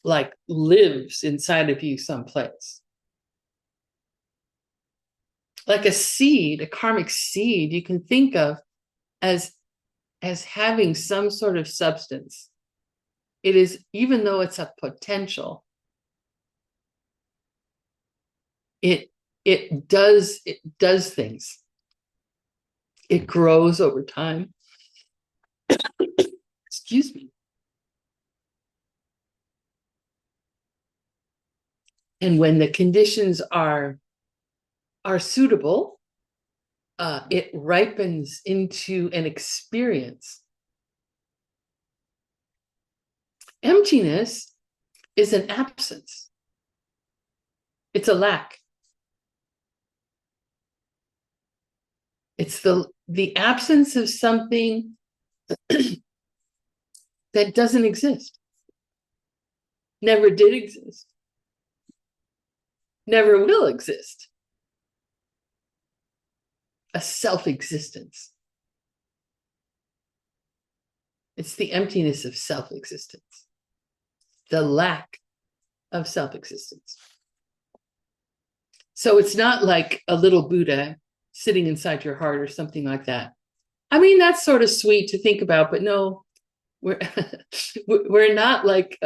like lives inside of you someplace. Like a seed, a karmic seed, you can think of as having some sort of substance. It is, even though it's a potential, it does things. It grows over time. Excuse me. And when the conditions are suitable, it ripens into an experience. Emptiness is an absence. It's a lack. It's the absence of something that doesn't exist, never did exist, never will exist. A self-existence. It's the emptiness of self-existence, the lack of self-existence. So it's not like a little Buddha sitting inside your heart or something like that. I mean, that's sort of sweet to think about, but no, we're we're not like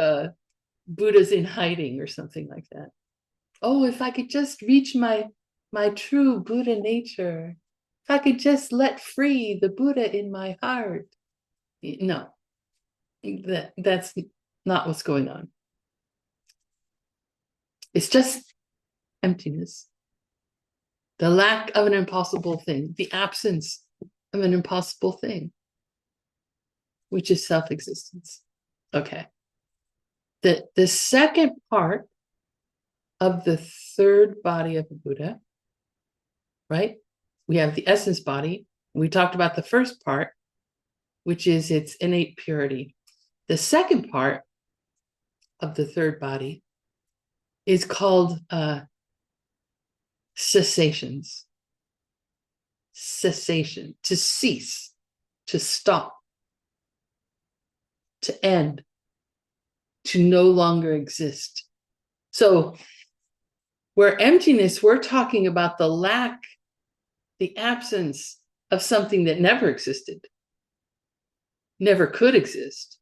Buddhas in hiding or something like that. Oh, if I could just reach my true Buddha nature, if I could just let free the Buddha in my heart. No, that's not what's going on. It's just emptiness. The lack of an impossible thing, the absence of an impossible thing, which is self-existence. Okay. The second part of the third body of the Buddha, right? We have the essence body. We talked about the first part, which is its innate purity. The second part of the third body is called cessations. Cessation, to cease, to stop, to end, to no longer exist. So where emptiness, we're talking about the lack, the absence of something that never existed, never could exist,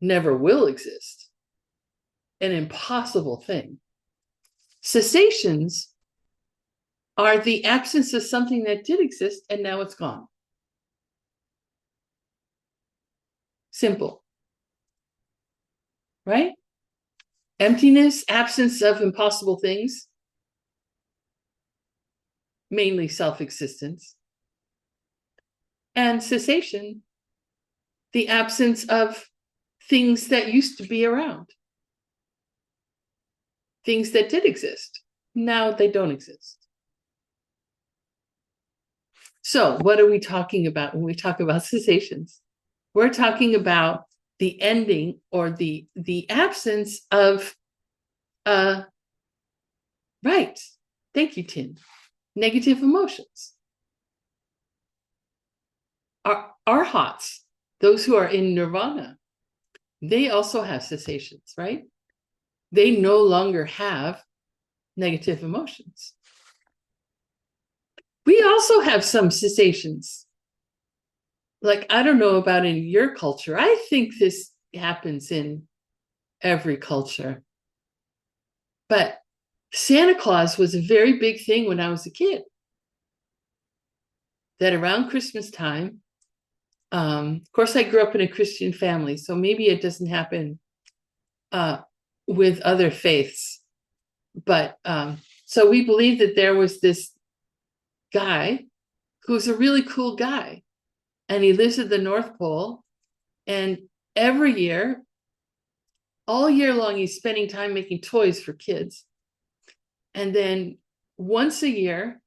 never will exist, an impossible thing. Cessations are the absence of something that did exist and now it's gone. Simple. Right? Emptiness, absence of impossible things, mainly self-existence. And cessation, the absence of things that used to be around. Things that did exist. Now they don't exist. So what are we talking about when we talk about cessations? We're talking about the ending or the absence of right. Thank you, Tin. Negative emotions. Our arhats, those who are in nirvana, they also have cessations, right? They no longer have negative emotions. We also have some cessations. Like, I don't know about in your culture. I think this happens in every culture. But Santa Claus was a very big thing when I was a kid. That around Christmas time, of course, I grew up in a Christian family, so maybe it doesn't happen with other faiths. But so we believed that there was this guy who's a really cool guy. and he lives at the North Pole. And every year, all year long, he's spending time making toys for kids. And then once a year,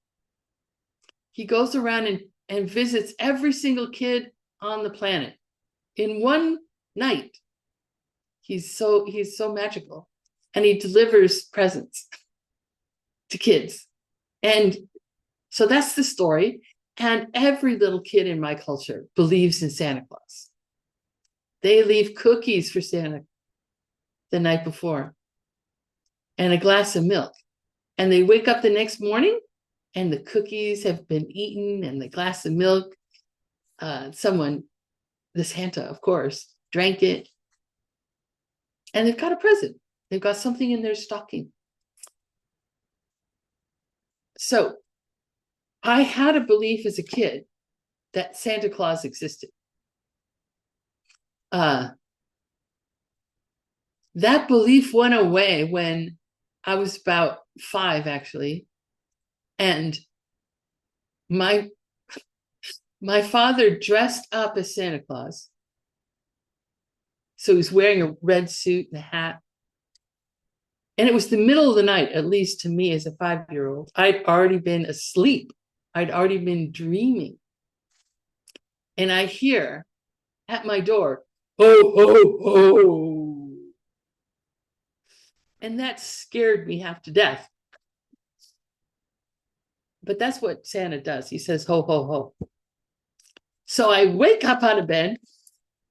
he goes around and visits every single kid on the planet in one night. He's so magical. And he delivers presents to kids. And so that's the story. And every little kid in my culture believes in Santa Claus. They leave cookies for Santa the night before and a glass of milk. And they wake up the next morning and the cookies have been eaten and the glass of milk, someone, the Santa, of course, drank it. And they've got a present. They've got something in their stocking. So I had a belief as a kid that Santa Claus existed. That belief went away when I was about 5, actually. And my father dressed up as Santa Claus. So he's wearing a red suit and a hat. And it was the middle of the night, at least to me as a 5-year-old. I'd already been asleep. I'd already been dreaming. And I hear at my door, "Ho, ho, ho." And that scared me half to death. But that's what Santa does. He says, "Ho, ho, ho." So I wake up out of bed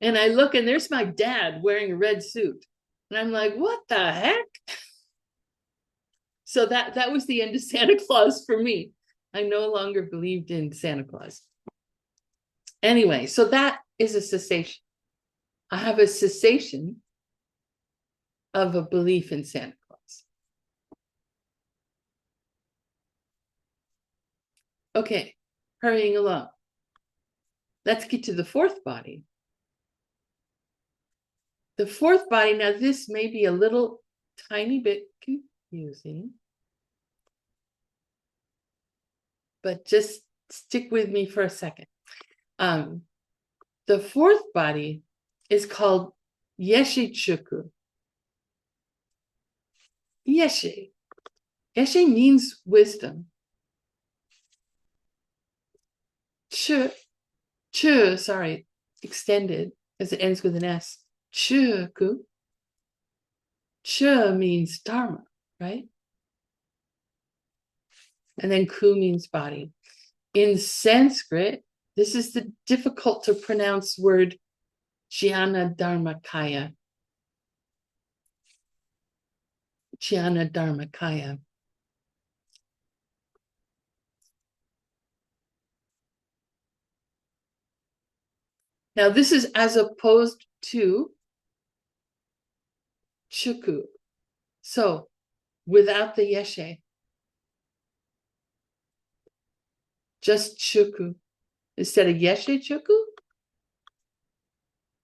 and I look, and there's my dad wearing a red suit. And I'm like, what the heck? So that was the end of Santa Claus for me. I no longer believed in Santa Claus. Anyway, so that is a cessation. I have a cessation of a belief in Santa Claus. Okay, hurrying along. Let's get to the fourth body. The fourth body, now this may be a little tiny bit confusing, but just stick with me for a second. The fourth body is called Geshe Chuku. Geshe. Geshe means wisdom. Sorry, extended, as it ends with an S. Chuku. Chu means Dharma, right? And then ku means body. In Sanskrit, this is the difficult to pronounce word Jnana Dharmakaya. Jnana Dharmakaya. Now, this is as opposed to Chuku. So, without the Yeshe, just Chuku. Instead of Geshe Chuku,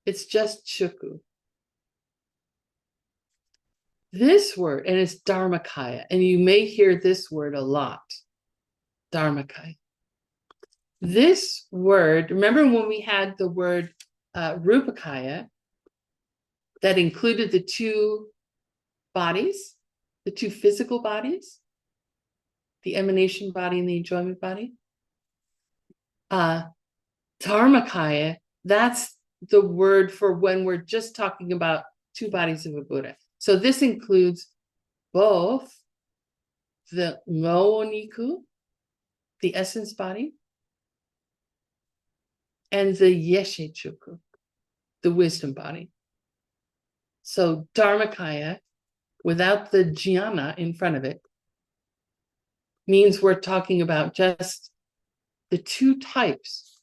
it's just Chuku. This word, and it's Dharmakaya, and you may hear this word a lot, Dharmakaya. This word, remember when we had the word Rupakaya that included the two bodies, the two physical bodies, the emanation body and the enjoyment body? Dharmakaya, that's the word for when we're just talking about two bodies of a Buddha. So this includes both the Ngōniku, the essence body, and the Geshe Chuku, the wisdom body. So Dharmakaya, without the jnana in front of it, means we're talking about just the two types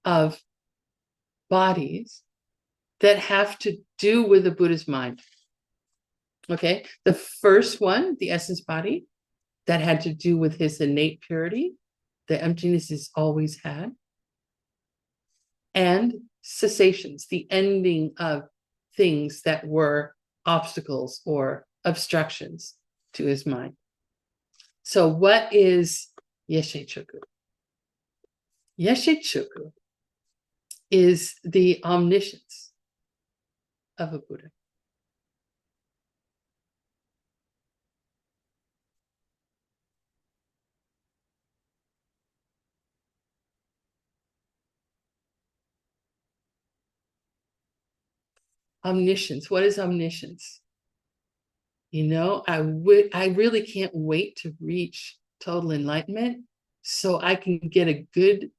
of bodies that have to do with the Buddha's mind. Okay, the first one, the essence body, that had to do with his innate purity, the emptiness he's always had, and cessations, the ending of things that were obstacles or obstructions to his mind. So what is Geshe Chuku? Geshe Chuku is the omniscience of a Buddha. Omniscience. What is omniscience? You know, I really can't wait to reach total enlightenment so I can get a good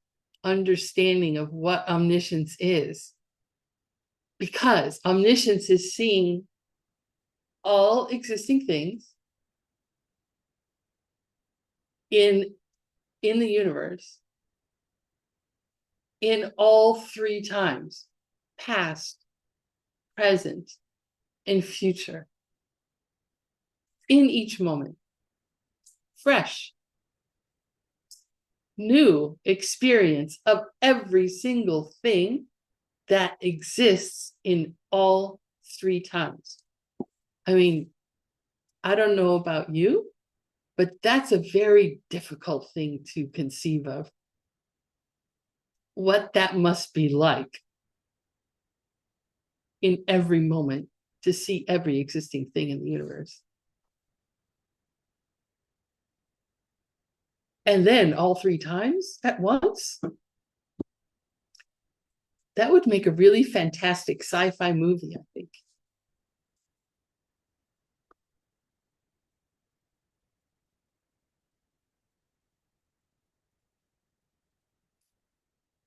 understanding of what omniscience is. Because omniscience is seeing all existing things in the universe in all three times: past, present, and future. In each moment, fresh, new experience of every single thing that exists in all three times. I mean, I don't know about you, but that's a very difficult thing to conceive of. What that must be like in every moment to see every existing thing in the universe. And then all three times at once? That would make a really fantastic sci-fi movie, I think.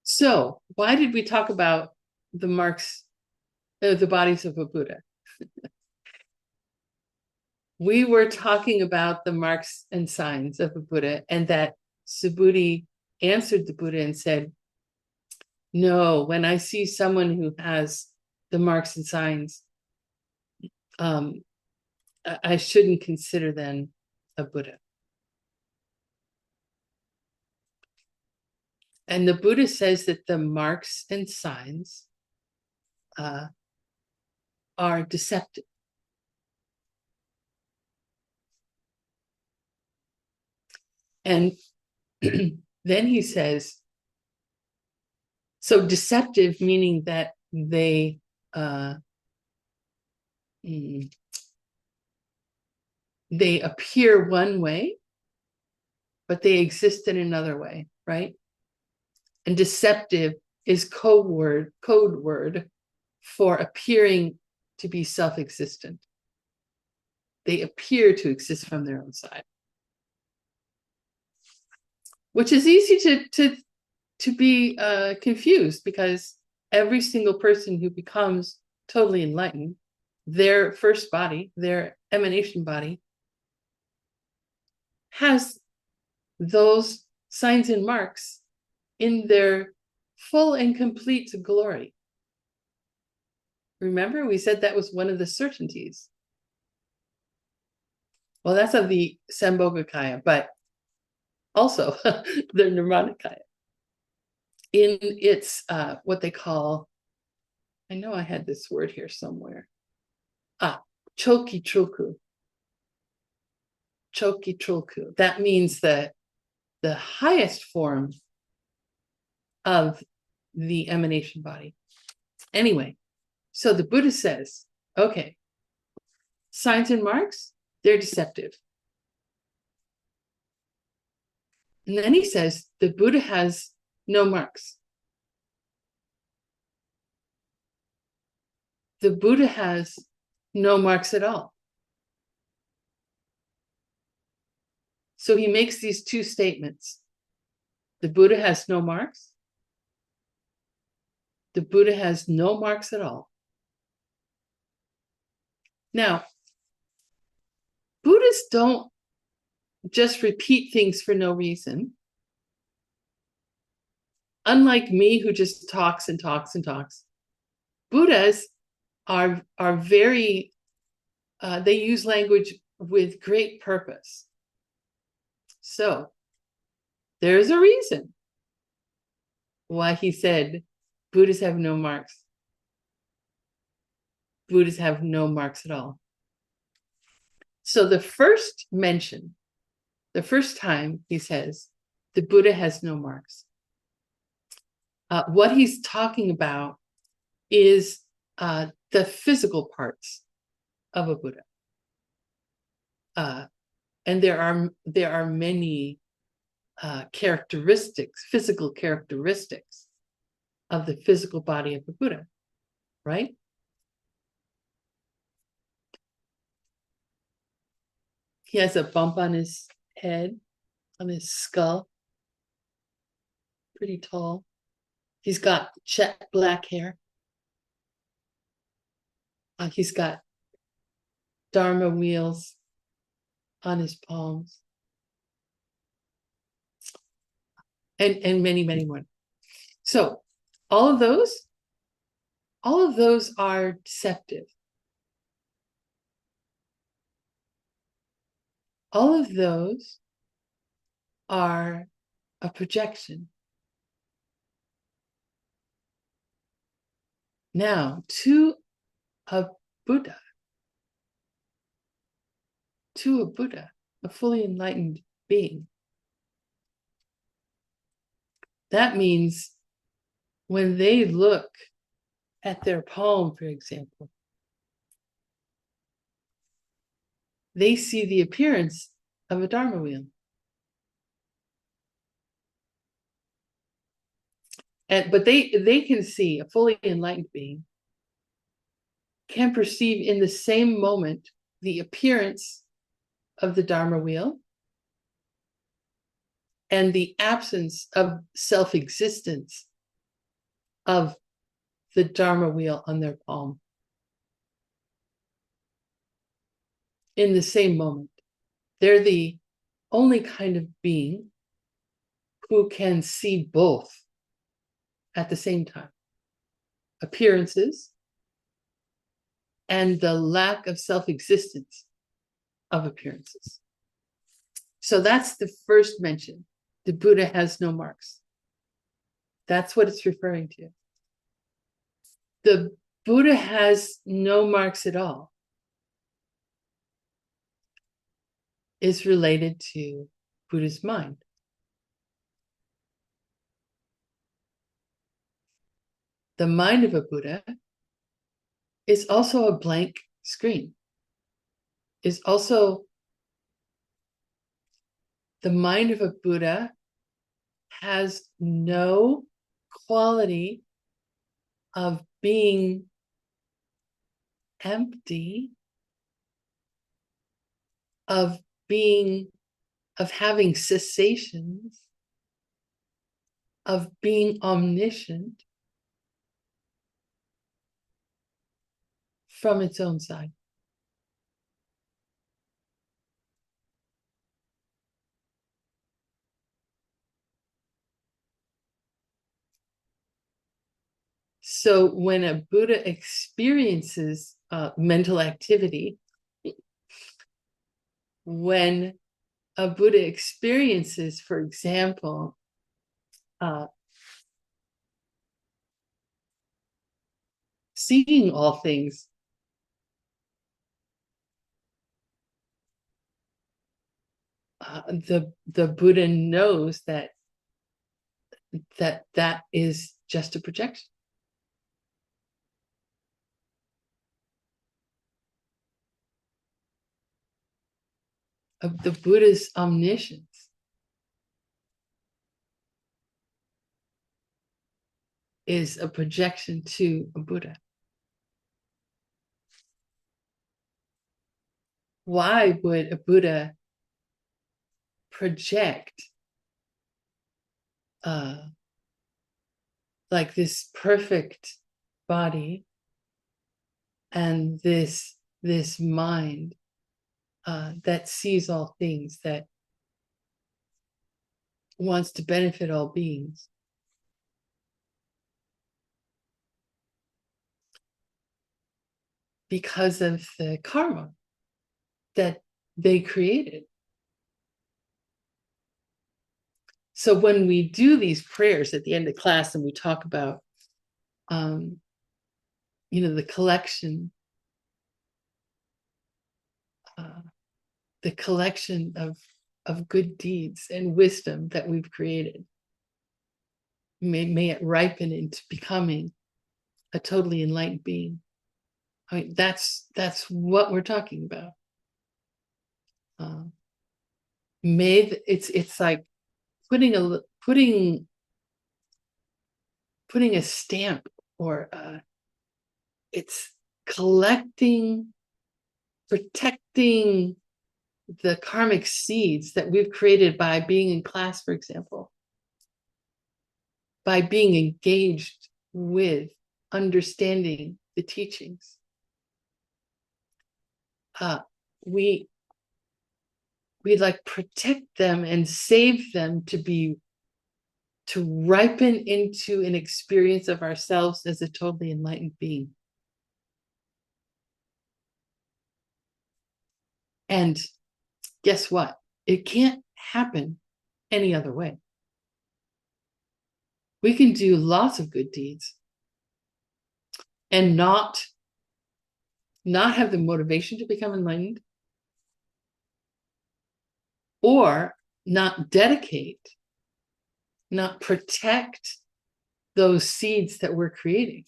So, why did we talk about the marks, the bodies of a Buddha? We were talking about the marks and signs of a Buddha, and that Subhuti answered the Buddha and said, no, when I see someone who has the marks and signs, I shouldn't consider them a Buddha. And the Buddha says that the marks and signs are deceptive. And then he says, so deceptive meaning that they appear one way, but they exist in another way, right? And deceptive is code word for appearing to be self-existent. They appear to exist from their own side, which is easy to be confused, because every single person who becomes totally enlightened, their first body, their emanation body, has those signs and marks in their full and complete glory. Remember, we said that was one of the certainties. Well, that's of the Sambhogakaya, but also the Nirmanakaya. In its, what they call, I know I had this word here somewhere. Choki Chulku. Choki Chulku. That means that the highest form of the emanation body. Anyway, so the Buddha says, okay, signs and marks, they're deceptive. And then he says, the Buddha has no marks. The Buddha has no marks at all. So he makes these two statements. The Buddha has no marks. The Buddha has no marks at all. Now, Buddhists don't just repeat things for no reason. Unlike me, who just talks and talks and talks, Buddhas are very, they use language with great purpose. So there's a reason why he said Buddhists have no marks. Buddhists have no marks at all. So the first mention, the first time he says, the Buddha has no marks, What he's talking about is the physical parts of a Buddha. And there are many characteristics, physical characteristics of the physical body of a Buddha, right? He has a bump on his head, on his skull, pretty tall. He's got jet black hair. He's got Dharma wheels on his palms. And many, many more. So all of those are deceptive. All of those are a projection. Now, to a Buddha, a fully enlightened being, that means when they look at their palm, for example, they see the appearance of a Dharma wheel. But they can see, a fully enlightened being can perceive in the same moment the appearance of the Dharma wheel and the absence of self-existence of the Dharma wheel on their palm in the same moment. They're the only kind of being who can see both at the same time. Appearances and the lack of self-existence of appearances. So that's the first mention. The Buddha has no marks. That's what it's referring to. The Buddha has no marks at all is related to Buddha's mind. The mind of a Buddha is also a blank screen. Is also the mind of a Buddha has no quality of being empty, of having cessations, of being omniscient from its own side. So when a Buddha experiences mental activity, when a Buddha experiences, for example, seeing all things, the Buddha knows that is just a projection. Of the Buddha's omniscience is a projection to a Buddha. Why would a Buddha project like this perfect body and this mind that sees all things, that wants to benefit all beings? Because of the karma that they created. So when we do these prayers at the end of class and we talk about, the collection, of good deeds and wisdom that we've created, may it ripen into becoming a totally enlightened being. I mean, that's what we're talking about. It's like putting a stamp, or it's collecting, protecting the karmic seeds that we've created by being in class, for example, by being engaged with understanding the teachings. We like protect them and save them to ripen into an experience of ourselves as a totally enlightened being. And guess what? It can't happen any other way. We can do lots of good deeds and not have the motivation to become enlightened, or not dedicate, not protect those seeds that we're creating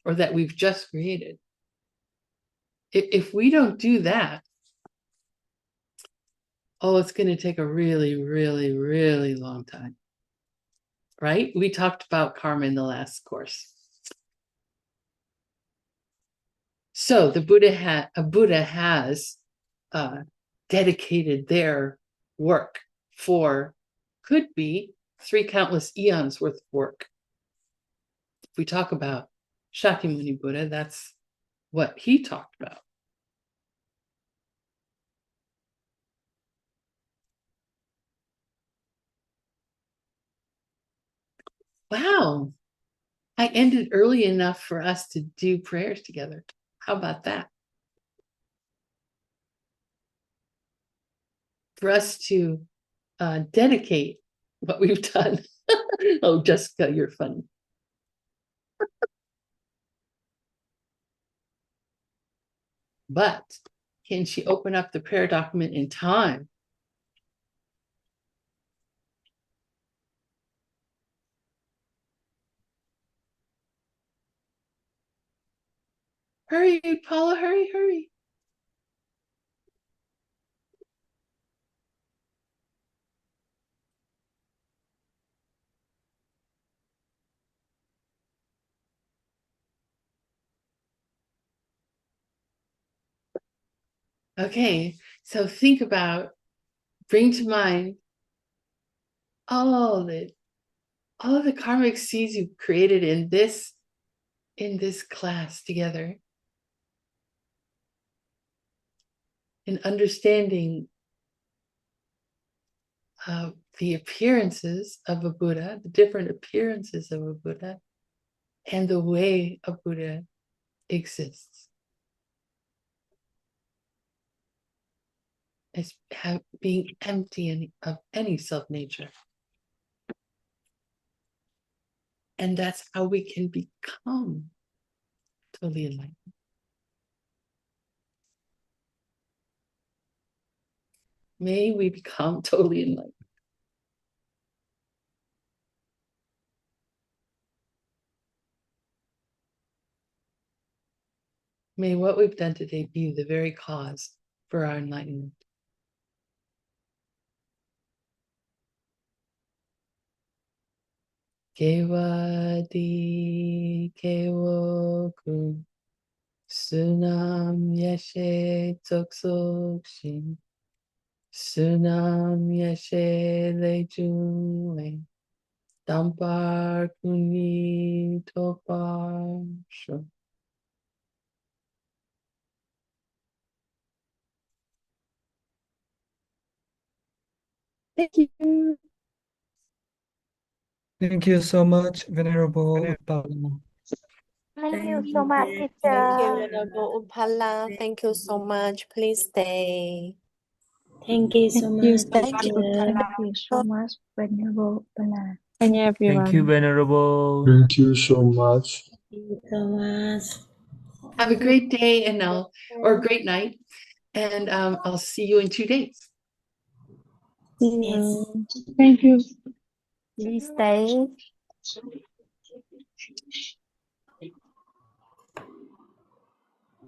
or that we've just created. If we don't do that, it's going to take a really, really, really long time, right? We talked about karma in the last course. So the Buddha has dedicated their work for, could be 3 countless eons worth of work. If we talk about Shakyamuni Buddha, that's what he talked about. Wow, I ended early enough for us to do prayers together. How about that? For us to dedicate what we've done. Oh, Jessica, you're funny. But can she open up the prayer document in time? Hurry, Paula, hurry, hurry. Okay, so think about, bring to mind all the karmic seeds you've created in this class together, in understanding the appearances of a Buddha, the different appearances of a Buddha, and the way a Buddha exists as being empty of any self-nature. And that's how we can become totally enlightened. May we become totally enlightened. May what we've done today be the very cause for our enlightenment. Kevadi kewoku sunam yeshe toksokshin sunam yeshe lejunle dampar kuni topar sho. Thank you. Thank you so much, Venerable Utpala. Thank you so much, Thank you, teacher. Venerable Utpala. Thank you so much. Please stay. Thank you so Thank you much, so much, teacher. Thank you so much, Venerable Bala. Thank you, everyone. Thank you, Venerable. Thank you so much. Thank you so much. Have a great day or great night. And I'll see you in 2 days. See Yes. you. Thank you. Please stay.